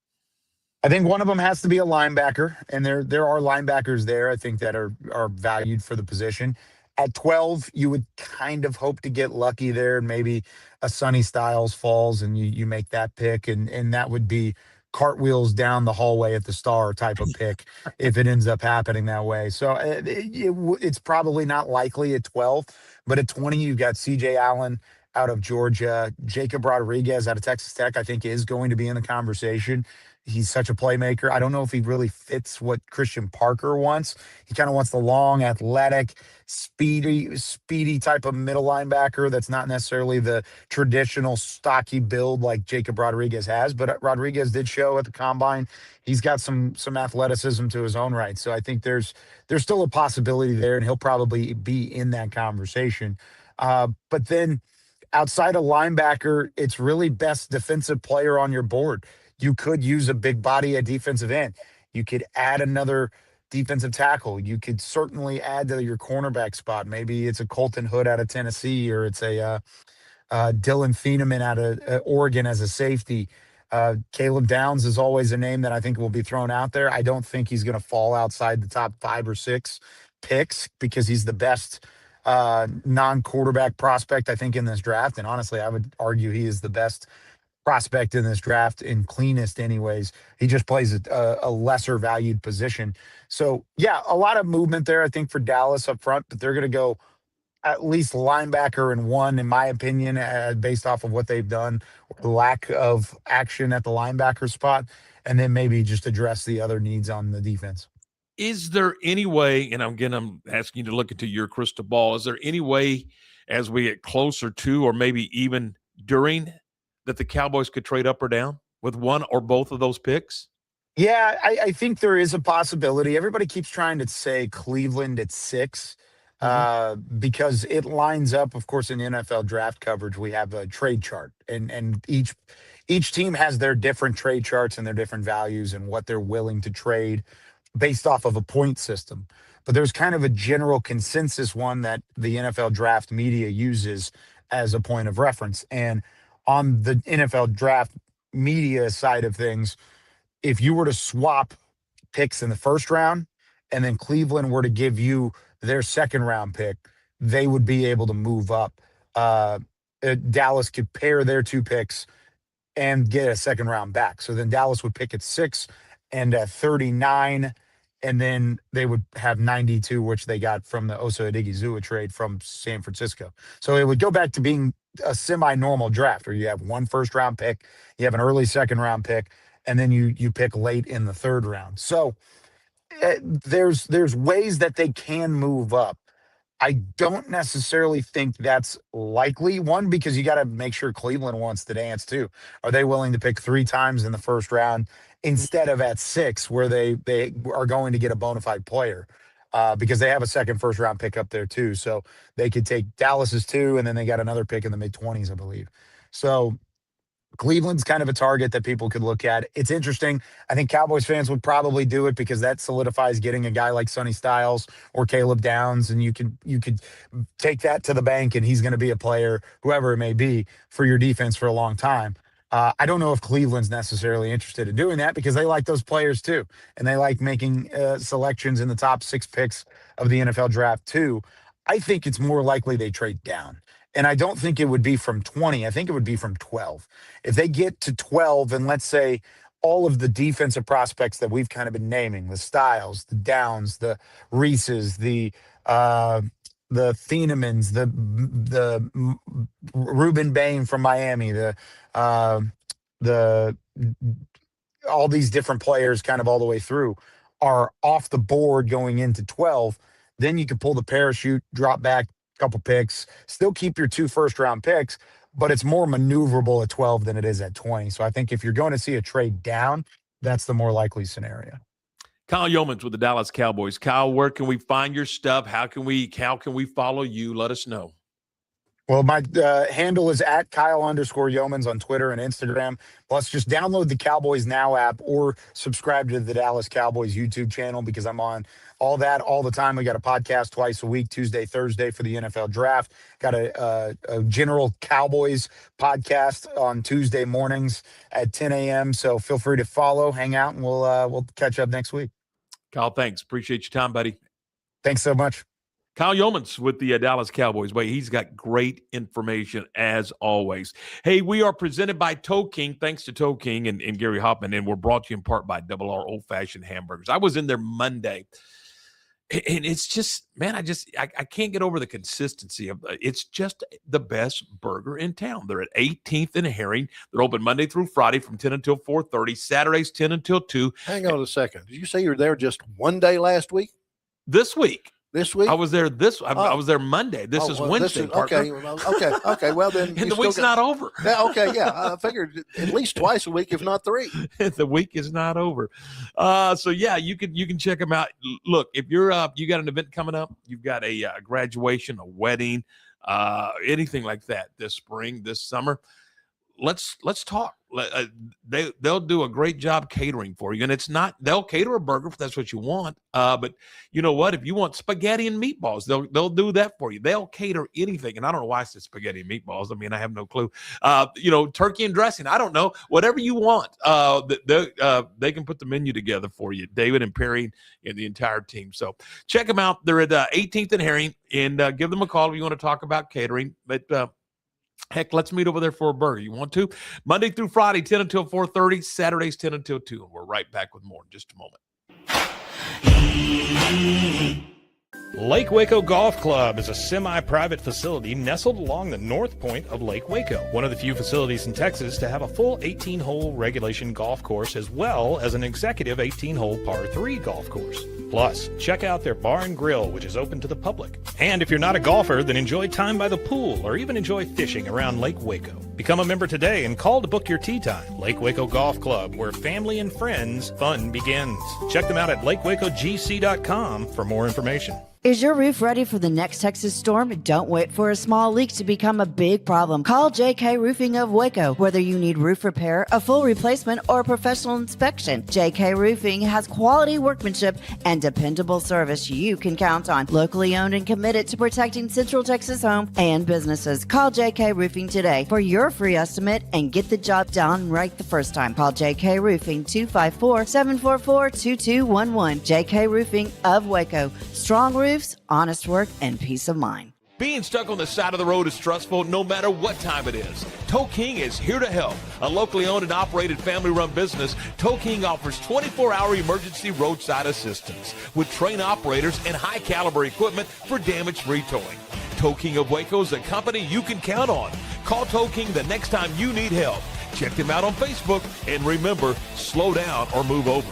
I think one of them has to be a linebacker, and there are linebackers there, I think, that are valued for the position. At 12, you would kind of hope to get lucky there, and maybe a Sonny Styles falls and you make that pick, and that would be cartwheels down the hallway at the Star type of pick if it ends up happening that way. So it's probably not likely at 12, but at 20, you've got CJ Allen out of Georgia. Jacob Rodriguez out of Texas Tech, I think, is going to be in the conversation. He's such a playmaker. I don't know if he really fits what Christian Parker wants. He kind of wants the long, athletic, speedy type of middle linebacker that's not necessarily the traditional stocky build like Jacob Rodriguez has. But Rodriguez did show at the combine he's got some athleticism to his own right. So I think there's still a possibility there, and he'll probably be in that conversation. But then outside of linebacker, it's really best defensive player on your board. You could use a big body at defensive end. You could add another defensive tackle. You could certainly add to your cornerback spot. Maybe it's a Colton Hood out of Tennessee, or it's a Dylan Thieneman out of Oregon as a safety. Caleb Downs is always a name that I think will be thrown out there. I don't think he's going to fall outside the top 5 or 6 picks because he's the best non-quarterback prospect, I think, in this draft. And honestly, I would argue he is the best prospect in this draft and cleanest anyways. He just plays a lesser valued position. So yeah, a lot of movement there, I think, for Dallas up front, but they're going to go at least linebacker in one, in my opinion, based off of what they've done, lack of action at the linebacker spot, and then maybe just address the other needs on the defense. Is there any way, and I'm asking you to look into your crystal ball, is there any way as we get closer to, or maybe even during, that the Cowboys could trade up or down with one or both of those picks? Yeah, I think there is a possibility. Everybody keeps trying to say Cleveland at 6 because it lines up, of course, in NFL draft coverage. We have a trade chart, and each team has their different trade charts and their different values and what they're willing to trade based off of a point system. But there's kind of a general consensus one that the NFL draft media uses as a point of reference. And on the NFL draft media side of things, if you were to swap picks in the first round and then Cleveland were to give you their second round pick, they would be able to move up. Dallas could pair their 2 picks and get a second round back. So then Dallas would pick at 6 and at 39, and then they would have 92, which they got from the Osa Odigizua trade from San Francisco. So it would go back to being a semi-normal draft where you have 1 first round pick, you have an early second round pick, and then you pick late in the third round. So there's ways that they can move up. I don't necessarily think that's likely. One, because you got to make sure Cleveland wants to dance too. Are they willing to pick 3 times in the first round instead of at 6 where they are going to get a bona fide player? Because they have a second first round pick up there too. So they could take Dallas's 2, and then they got another pick in the mid-20s, I believe. So Cleveland's kind of a target that people could look at. It's interesting. I think Cowboys fans would probably do it because that solidifies getting a guy like Sonny Styles or Caleb Downs, and you could take that to the bank, and he's going to be a player, whoever it may be, for your defense for a long time. I don't know if Cleveland's necessarily interested in doing that because they like those players too, and they like making selections in the top 6 picks of the NFL draft too. I think it's more likely they trade down. And I don't think it would be from 20. I think it would be from 12. If they get to 12, and let's say all of the defensive prospects that we've kind of been naming, the Styles, the Downs, the Reeses, the Thienemans, the Ruben Bain from Miami, the all these different players kind of all the way through are off the board going into 12, then you can pull the parachute, drop back couple picks, still keep your 2 first round picks, but it's more maneuverable at 12 than it is at 20. So I think if you're going to see a trade down, that's the more likely scenario. Kyle Youmans with the Dallas Cowboys. Kyle, where can we find your stuff? How can we follow you? Let us know. Well, my handle is at Kyle_Youmans on Twitter and Instagram. Plus, just download the Cowboys Now app or subscribe to the Dallas Cowboys YouTube channel because I'm on all that all the time. We got a podcast twice a week, Tuesday, Thursday for the NFL draft. Got a general Cowboys podcast on Tuesday mornings at 10 a.m. So feel free to follow, hang out, and we'll catch up next week. Kyle, thanks. Appreciate your time, buddy. Thanks so much. Kyle Youmans with the Dallas Cowboys. Wait, he's got great information as always. Hey, we are presented by Toe King. Thanks to Toe King and Gary Hoffman, and we're brought to you in part by Double R Old Fashioned Hamburgers. I was in there Monday, And it's just, man, I can't get over the consistency of it's just the best burger in town. They're at 18th and Herring. They're open Monday through Friday from 10 until 4:30, Saturdays 10 until 2. Hang on a second. Did you say you were there just one day last week? This week. This week? I was there I was there Monday. This is Wednesday, okay. Okay. Well, then and the week's not over. Yeah, okay, yeah. I figured at least twice a week, if not 3. The week is not over. So yeah, you can check them out. Look, if you're you got an event coming up, you've got a graduation, a wedding, anything like that this spring, this summer, let's talk. They'll do a great job catering for you, and they'll cater a burger if that's what you want. But you know what? If you want spaghetti and meatballs, they'll do that for you. They'll cater anything, and I don't know why I said spaghetti and meatballs. I mean, I have no clue. Turkey and dressing. I don't know. Whatever you want, they can put the menu together for you. David and Perry and the entire team. So check them out. They're at 18th and Herring, and give them a call if you want to talk about catering. But heck, let's meet over there for a burger. You want to? Monday through Friday, 10 until 4:30, Saturdays, 10 until 2. And we're right back with more in just a moment. Lake Waco Golf Club is a semi-private facility nestled along the north point of Lake Waco, one of the few facilities in Texas to have a full 18-hole regulation golf course as well as an executive 18-hole par 3 golf course. Plus, check out their bar and grill, which is open to the public. And if you're not a golfer, then enjoy time by the pool or even enjoy fishing around Lake Waco. Become a member today and call to book your tee time. Lake Waco Golf Club, where family and friends fun begins. Check them out at lakewacogc.com for more information. Is your roof ready for the next Texas storm? Don't wait for a small leak to become a big problem. Call JK Roofing of Waco. Whether you need roof repair, a full replacement, or a professional inspection, JK Roofing has quality workmanship and dependable service you can count on. Locally owned and committed to protecting Central Texas homes and businesses. Call JK Roofing today for your free estimate and get the job done right the first time. Call JK Roofing 254-744-2211. JK Roofing of Waco. Strong roofs, honest work, and peace of mind. Being stuck on the side of the road is stressful no matter what time it is. Tow King is here to help. A locally owned and operated family-run business, Tow King offers 24-hour emergency roadside assistance with trained operators and high-caliber equipment for damage-free towing. Tow King of Waco is a company you can count on. Call Tow King the next time you need help. Check them out on Facebook, and remember, slow down or move over.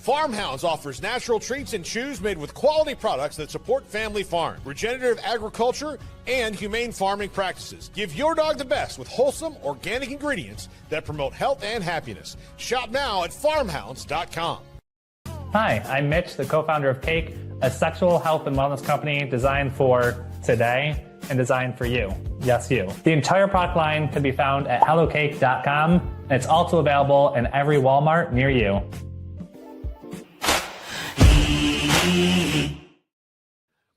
Farmhounds offers natural treats and chews made with quality products that support family farm, regenerative agriculture, and humane farming practices. Give your dog the best with wholesome, organic ingredients that promote health and happiness. Shop now at farmhounds.com. Hi, I'm Mitch, the co-founder of Cake, a sexual health and wellness company designed for today and designed for you. Yes, you. The entire product line can be found at hellocake.com, and it's also available in every Walmart near you.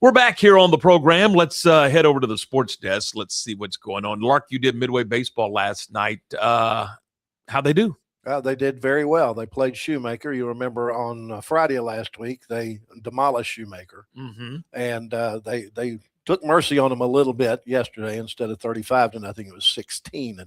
We're back here on the program. Let's head over to the sports desk. Let's see what's going on. Lark, you did Midway Baseball last night. How'd they do? They did very well. They played Shoemaker. You remember on Friday of last week, they demolished Shoemaker. Mm-hmm. And they took mercy on them a little bit yesterday. Instead of 35-0, it was 16-0.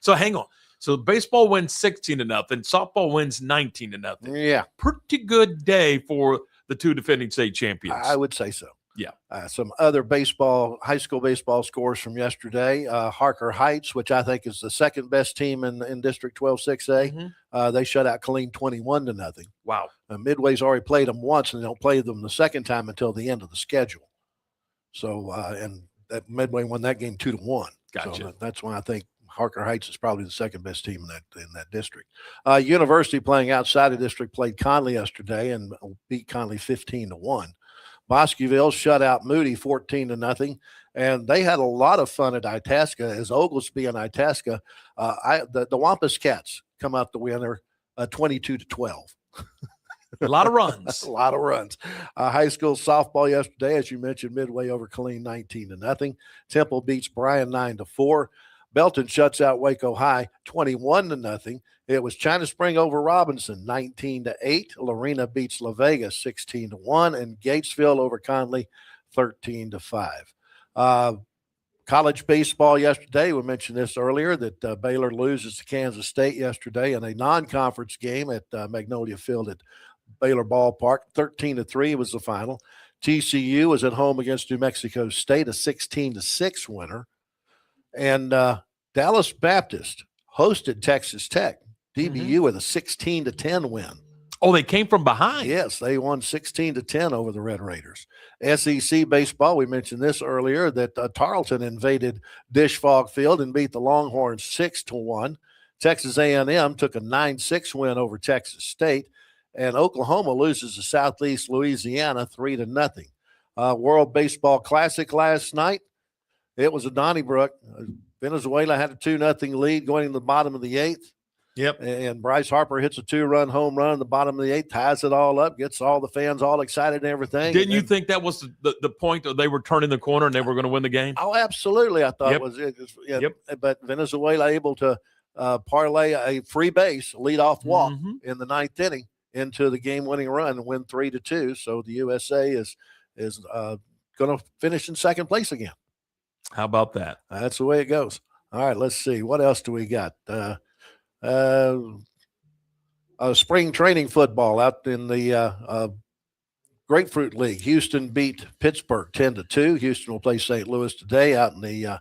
So hang on. So baseball wins 16-0. Softball wins 19-0. Yeah. Pretty good day for the two defending state champions. I would say so. Yeah. Some other high school baseball scores from yesterday. Harker Heights, which I think is the second best team in District 12 6A. Mm-hmm. They shut out Killeen 21-0. Wow. Midway's already played them once, and they don't play them the second time until the end of the schedule. So, and that Midway won that game 2-1. Gotcha. So that's why I think Harker Heights is probably the second best team in that district. University playing outside the district played Conley yesterday and beat Conley 15-1. Bosqueville shut out Moody 14-0, and they had a lot of fun at Itasca as Oglesby and Itasca. The Wampus Cats come out the winner 22-12. A lot of runs. A lot of runs. High school softball yesterday, as you mentioned, Midway over Killeen 19-0. Temple beats Bryan 9-4. Belton shuts out Waco High 21-0. It was China Spring over Robinson 19-8. Lorena beats La Vega 16-1, and Gatesville over Conley 13-5. College baseball yesterday, we mentioned this earlier, that Baylor loses to Kansas State yesterday in a non-conference game at Magnolia Field at Baylor Ballpark. 13-3 was the final. TCU was at home against New Mexico State, a 16-6 winner. And Dallas Baptist hosted Texas Tech, DBU, with a 16-10 win. Oh, they came from behind. Yes, they won 16-10 over the Red Raiders. SEC baseball, we mentioned this earlier, that Tarleton invaded Disch-Falk Field and beat the Longhorns 6-1. Texas A&M took a 9-6 win over Texas State, and Oklahoma loses to Southeast Louisiana 3-0. World Baseball Classic last night, it was a Donnybrook. Venezuela had a 2-0 lead going in the bottom of the 8th. Yep. And Bryce Harper hits a 2-run home run in the bottom of the 8th, ties it all up, gets all the fans all excited and everything. Didn't you think that was the point that they were turning the corner and they were going to win the game? Oh, absolutely. I thought it was. But Venezuela able to parlay a free base, leadoff walk in the 9th inning into the game-winning run and win 3-2. So the USA is going to finish in second place again. How about that? That's the way it goes. All right, let's see. What else do we got? Spring training football out in the Grapefruit League. Houston beat Pittsburgh 10-2. Houston will play St. Louis today. Out in the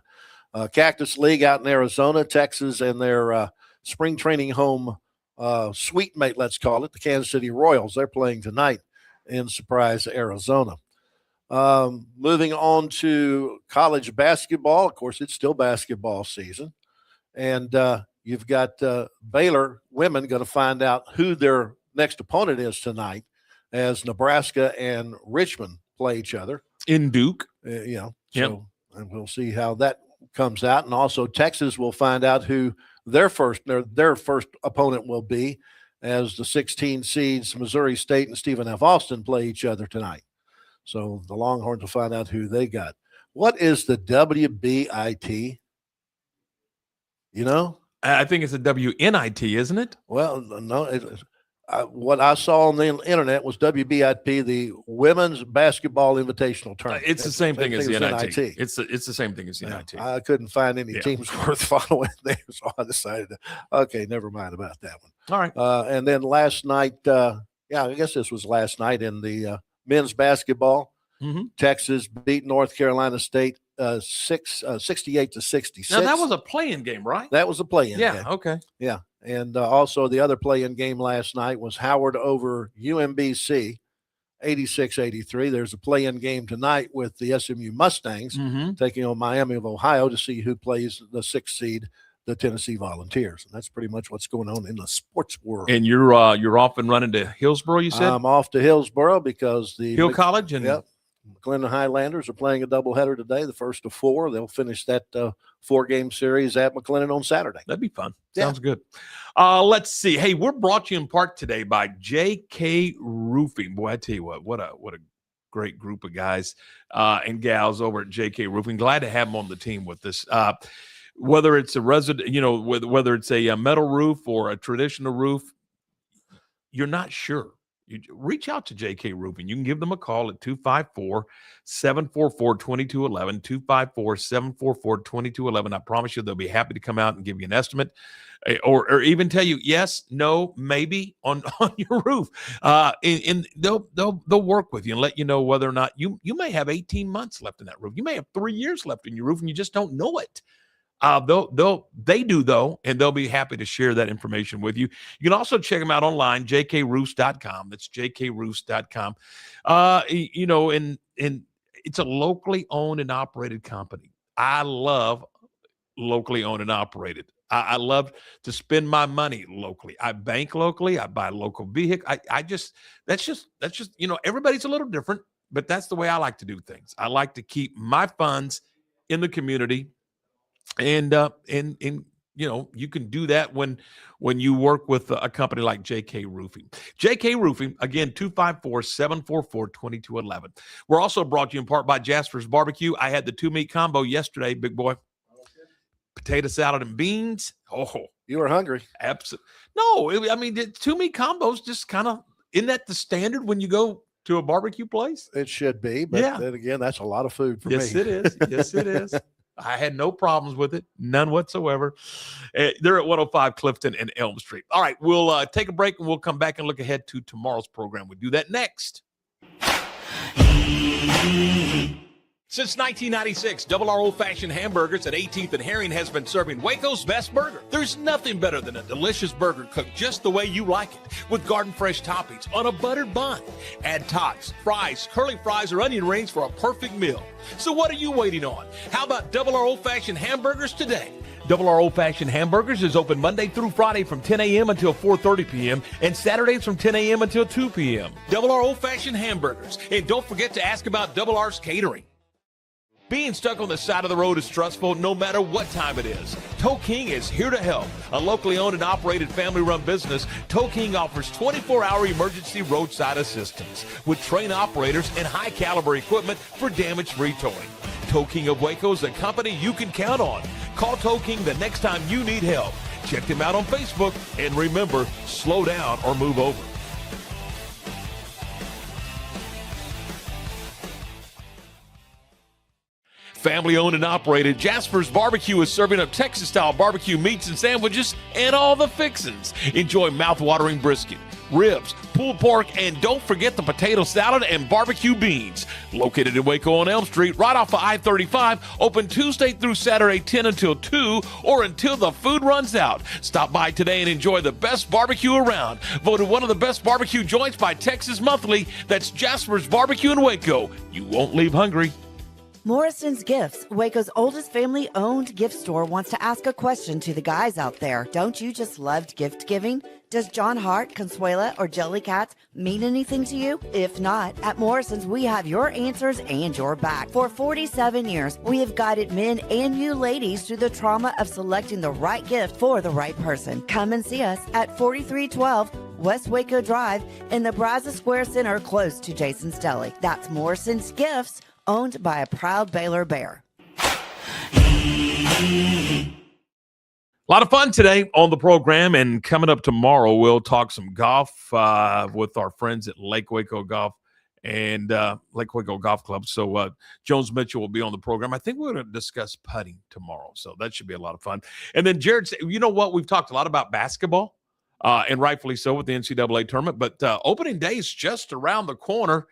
Cactus League out in Arizona, Texas, and their spring training home sweet mate, let's call it, the Kansas City Royals. They're playing tonight in Surprise, Arizona. Moving on to college basketball. Of course, it's still basketball season. And you've got Baylor women going to find out who their next opponent is tonight as Nebraska and Richmond play each other. In Duke. And we'll see how that comes out. And also Texas will find out who their first opponent will be as the 16 seeds Missouri State and Stephen F. Austin play each other tonight. So the Longhorns will find out who they got. What is the WBIT? You know? I think it's a WNIT, isn't it? Well, no. What I saw on the internet was WBIT, the Women's Basketball Invitational Tournament. It's the same thing as the NIT. It's the same thing as the NIT. I couldn't find any teams worth following there, so I decided okay, never mind about that one. All right. And then last night, I guess this was last night in the men's basketball. Texas beat North Carolina State 68-66. Now that was a play-in game, right? That was a play-in game. Yeah, okay. Yeah. And also the other play-in game last night was Howard over UMBC 86-83. There's a play-in game tonight with the SMU Mustangs taking on Miami of Ohio to see who plays the 6th seed, the Tennessee Volunteers. And that's pretty much what's going on in the sports world. And you're off and running to Hillsboro, you said? I'm off to Hillsboro because the Hill College and McClendon Highlanders are playing a doubleheader today, the first of 4. They'll finish that 4-game series at McClendon on Saturday. That'd be fun. Sounds good. Let's see. Hey, we're brought to you in part today by JK Roofing. Boy, I tell you what a great group of guys and gals over at JK Roofing. Glad to have them on the team with us. Whether it's a whether it's a metal roof or a traditional roof, you're not sure. You reach out to JK Roofing. You can give them a call at 254-744-2211, 254-744-2211. I promise you they'll be happy to come out and give you an estimate or even tell you yes, no, maybe on your roof. And they'll work with you and let you know whether or not you may have 18 months left in that roof. You may have 3 years left in your roof and you just don't know it. They do though, and they'll be happy to share that information with you. You can also check them out online, jkroofs.com. That's jkroofs.com. And it's a locally owned and operated company. I love locally owned and operated. I love to spend my money locally. I bank locally. I buy local vehicle. That's just everybody's a little different, but that's the way I like to do things. I like to keep my funds in the community. And you can do that when you work with a company like JK Roofing. JK Roofing, again, 254-744-2211. We're also brought to you in part by Jasper's Barbecue. I had the 2-meat combo yesterday, big boy. Potato salad and beans. Oh, you were hungry. Absolutely. No, the 2-meat combos just kind of, isn't that the standard when you go to a barbecue place? It should be, but then again, that's a lot of food for me. Yes, it is. Yes, it is. I had no problems with it, none whatsoever. They're at 105 Clifton and Elm Street. All right, we'll take a break and we'll come back and look ahead to tomorrow's program. We'll do that next. Since 1996, Double R Old Fashioned Hamburgers at 18th and Herring has been serving Waco's best burger. There's nothing better than a delicious burger cooked just the way you like it, with garden fresh toppings on a buttered bun. Add tots, fries, curly fries, or onion rings for a perfect meal. So what are you waiting on? How about Double R Old Fashioned Hamburgers today? Double R Old Fashioned Hamburgers is open Monday through Friday from 10 a.m. until 4:30 p.m. and Saturdays from 10 a.m. until 2 p.m. Double R Old Fashioned Hamburgers. And don't forget to ask about Double R's catering. Being stuck on the side of the road is stressful no matter what time it is. Tow King is here to help. A locally owned and operated family-run business, Tow King offers 24-hour emergency roadside assistance with trained operators and high-caliber equipment for damage-free towing. Tow King of Waco is a company you can count on. Call Tow King the next time you need help. Check them out on Facebook, and remember, slow down or move over. Family owned and operated, Jasper's Barbecue is serving up Texas-style barbecue meats and sandwiches and all the fixins. Enjoy mouth-watering brisket, ribs, pulled pork, and don't forget the potato salad and barbecue beans. Located in Waco on Elm Street, right off of I-35, open Tuesday through Saturday 10 until 2 or until the food runs out. Stop by today and enjoy the best barbecue around. Voted one of the best barbecue joints by Texas Monthly. That's Jasper's Barbecue in Waco. You won't leave hungry. Morrison's Gifts, Waco's oldest family-owned gift store, wants to ask a question to the guys out there. Don't you just love gift giving? Does John Hart, Consuela, or Jellycats mean anything to you? If not, at Morrison's, we have your answers and your back. For 47 years, we have guided men and you ladies through the trauma of selecting the right gift for the right person. Come and see us at 4312 West Waco Drive in the Brazos Square Center, close to Jason's Deli. That's Morrison's Gifts, owned by a proud Baylor Bear. A lot of fun today on the program, and coming up tomorrow, we'll talk some golf with our friends at Lake Waco Golf and Lake Waco Golf Club. So Jones Mitchell will be on the program. I think we're going to discuss putting tomorrow, so that should be a lot of fun. And then Jared, you know what? We've talked a lot about basketball, and rightfully so with the NCAA tournament, but opening day is just around the corner.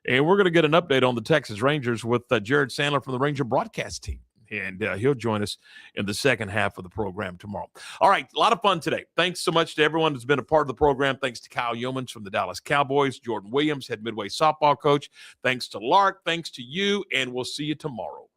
And we're going to get an update on the Texas Rangers with Jared Sandler from the Ranger broadcast team. And he'll join us in the second half of the program tomorrow. All right, a lot of fun today. Thanks so much to everyone who's been a part of the program. Thanks to Kyle Youmans from the Dallas Cowboys, Jordan Williams, head Midway softball coach. Thanks to Lark. Thanks to you, and we'll see you tomorrow.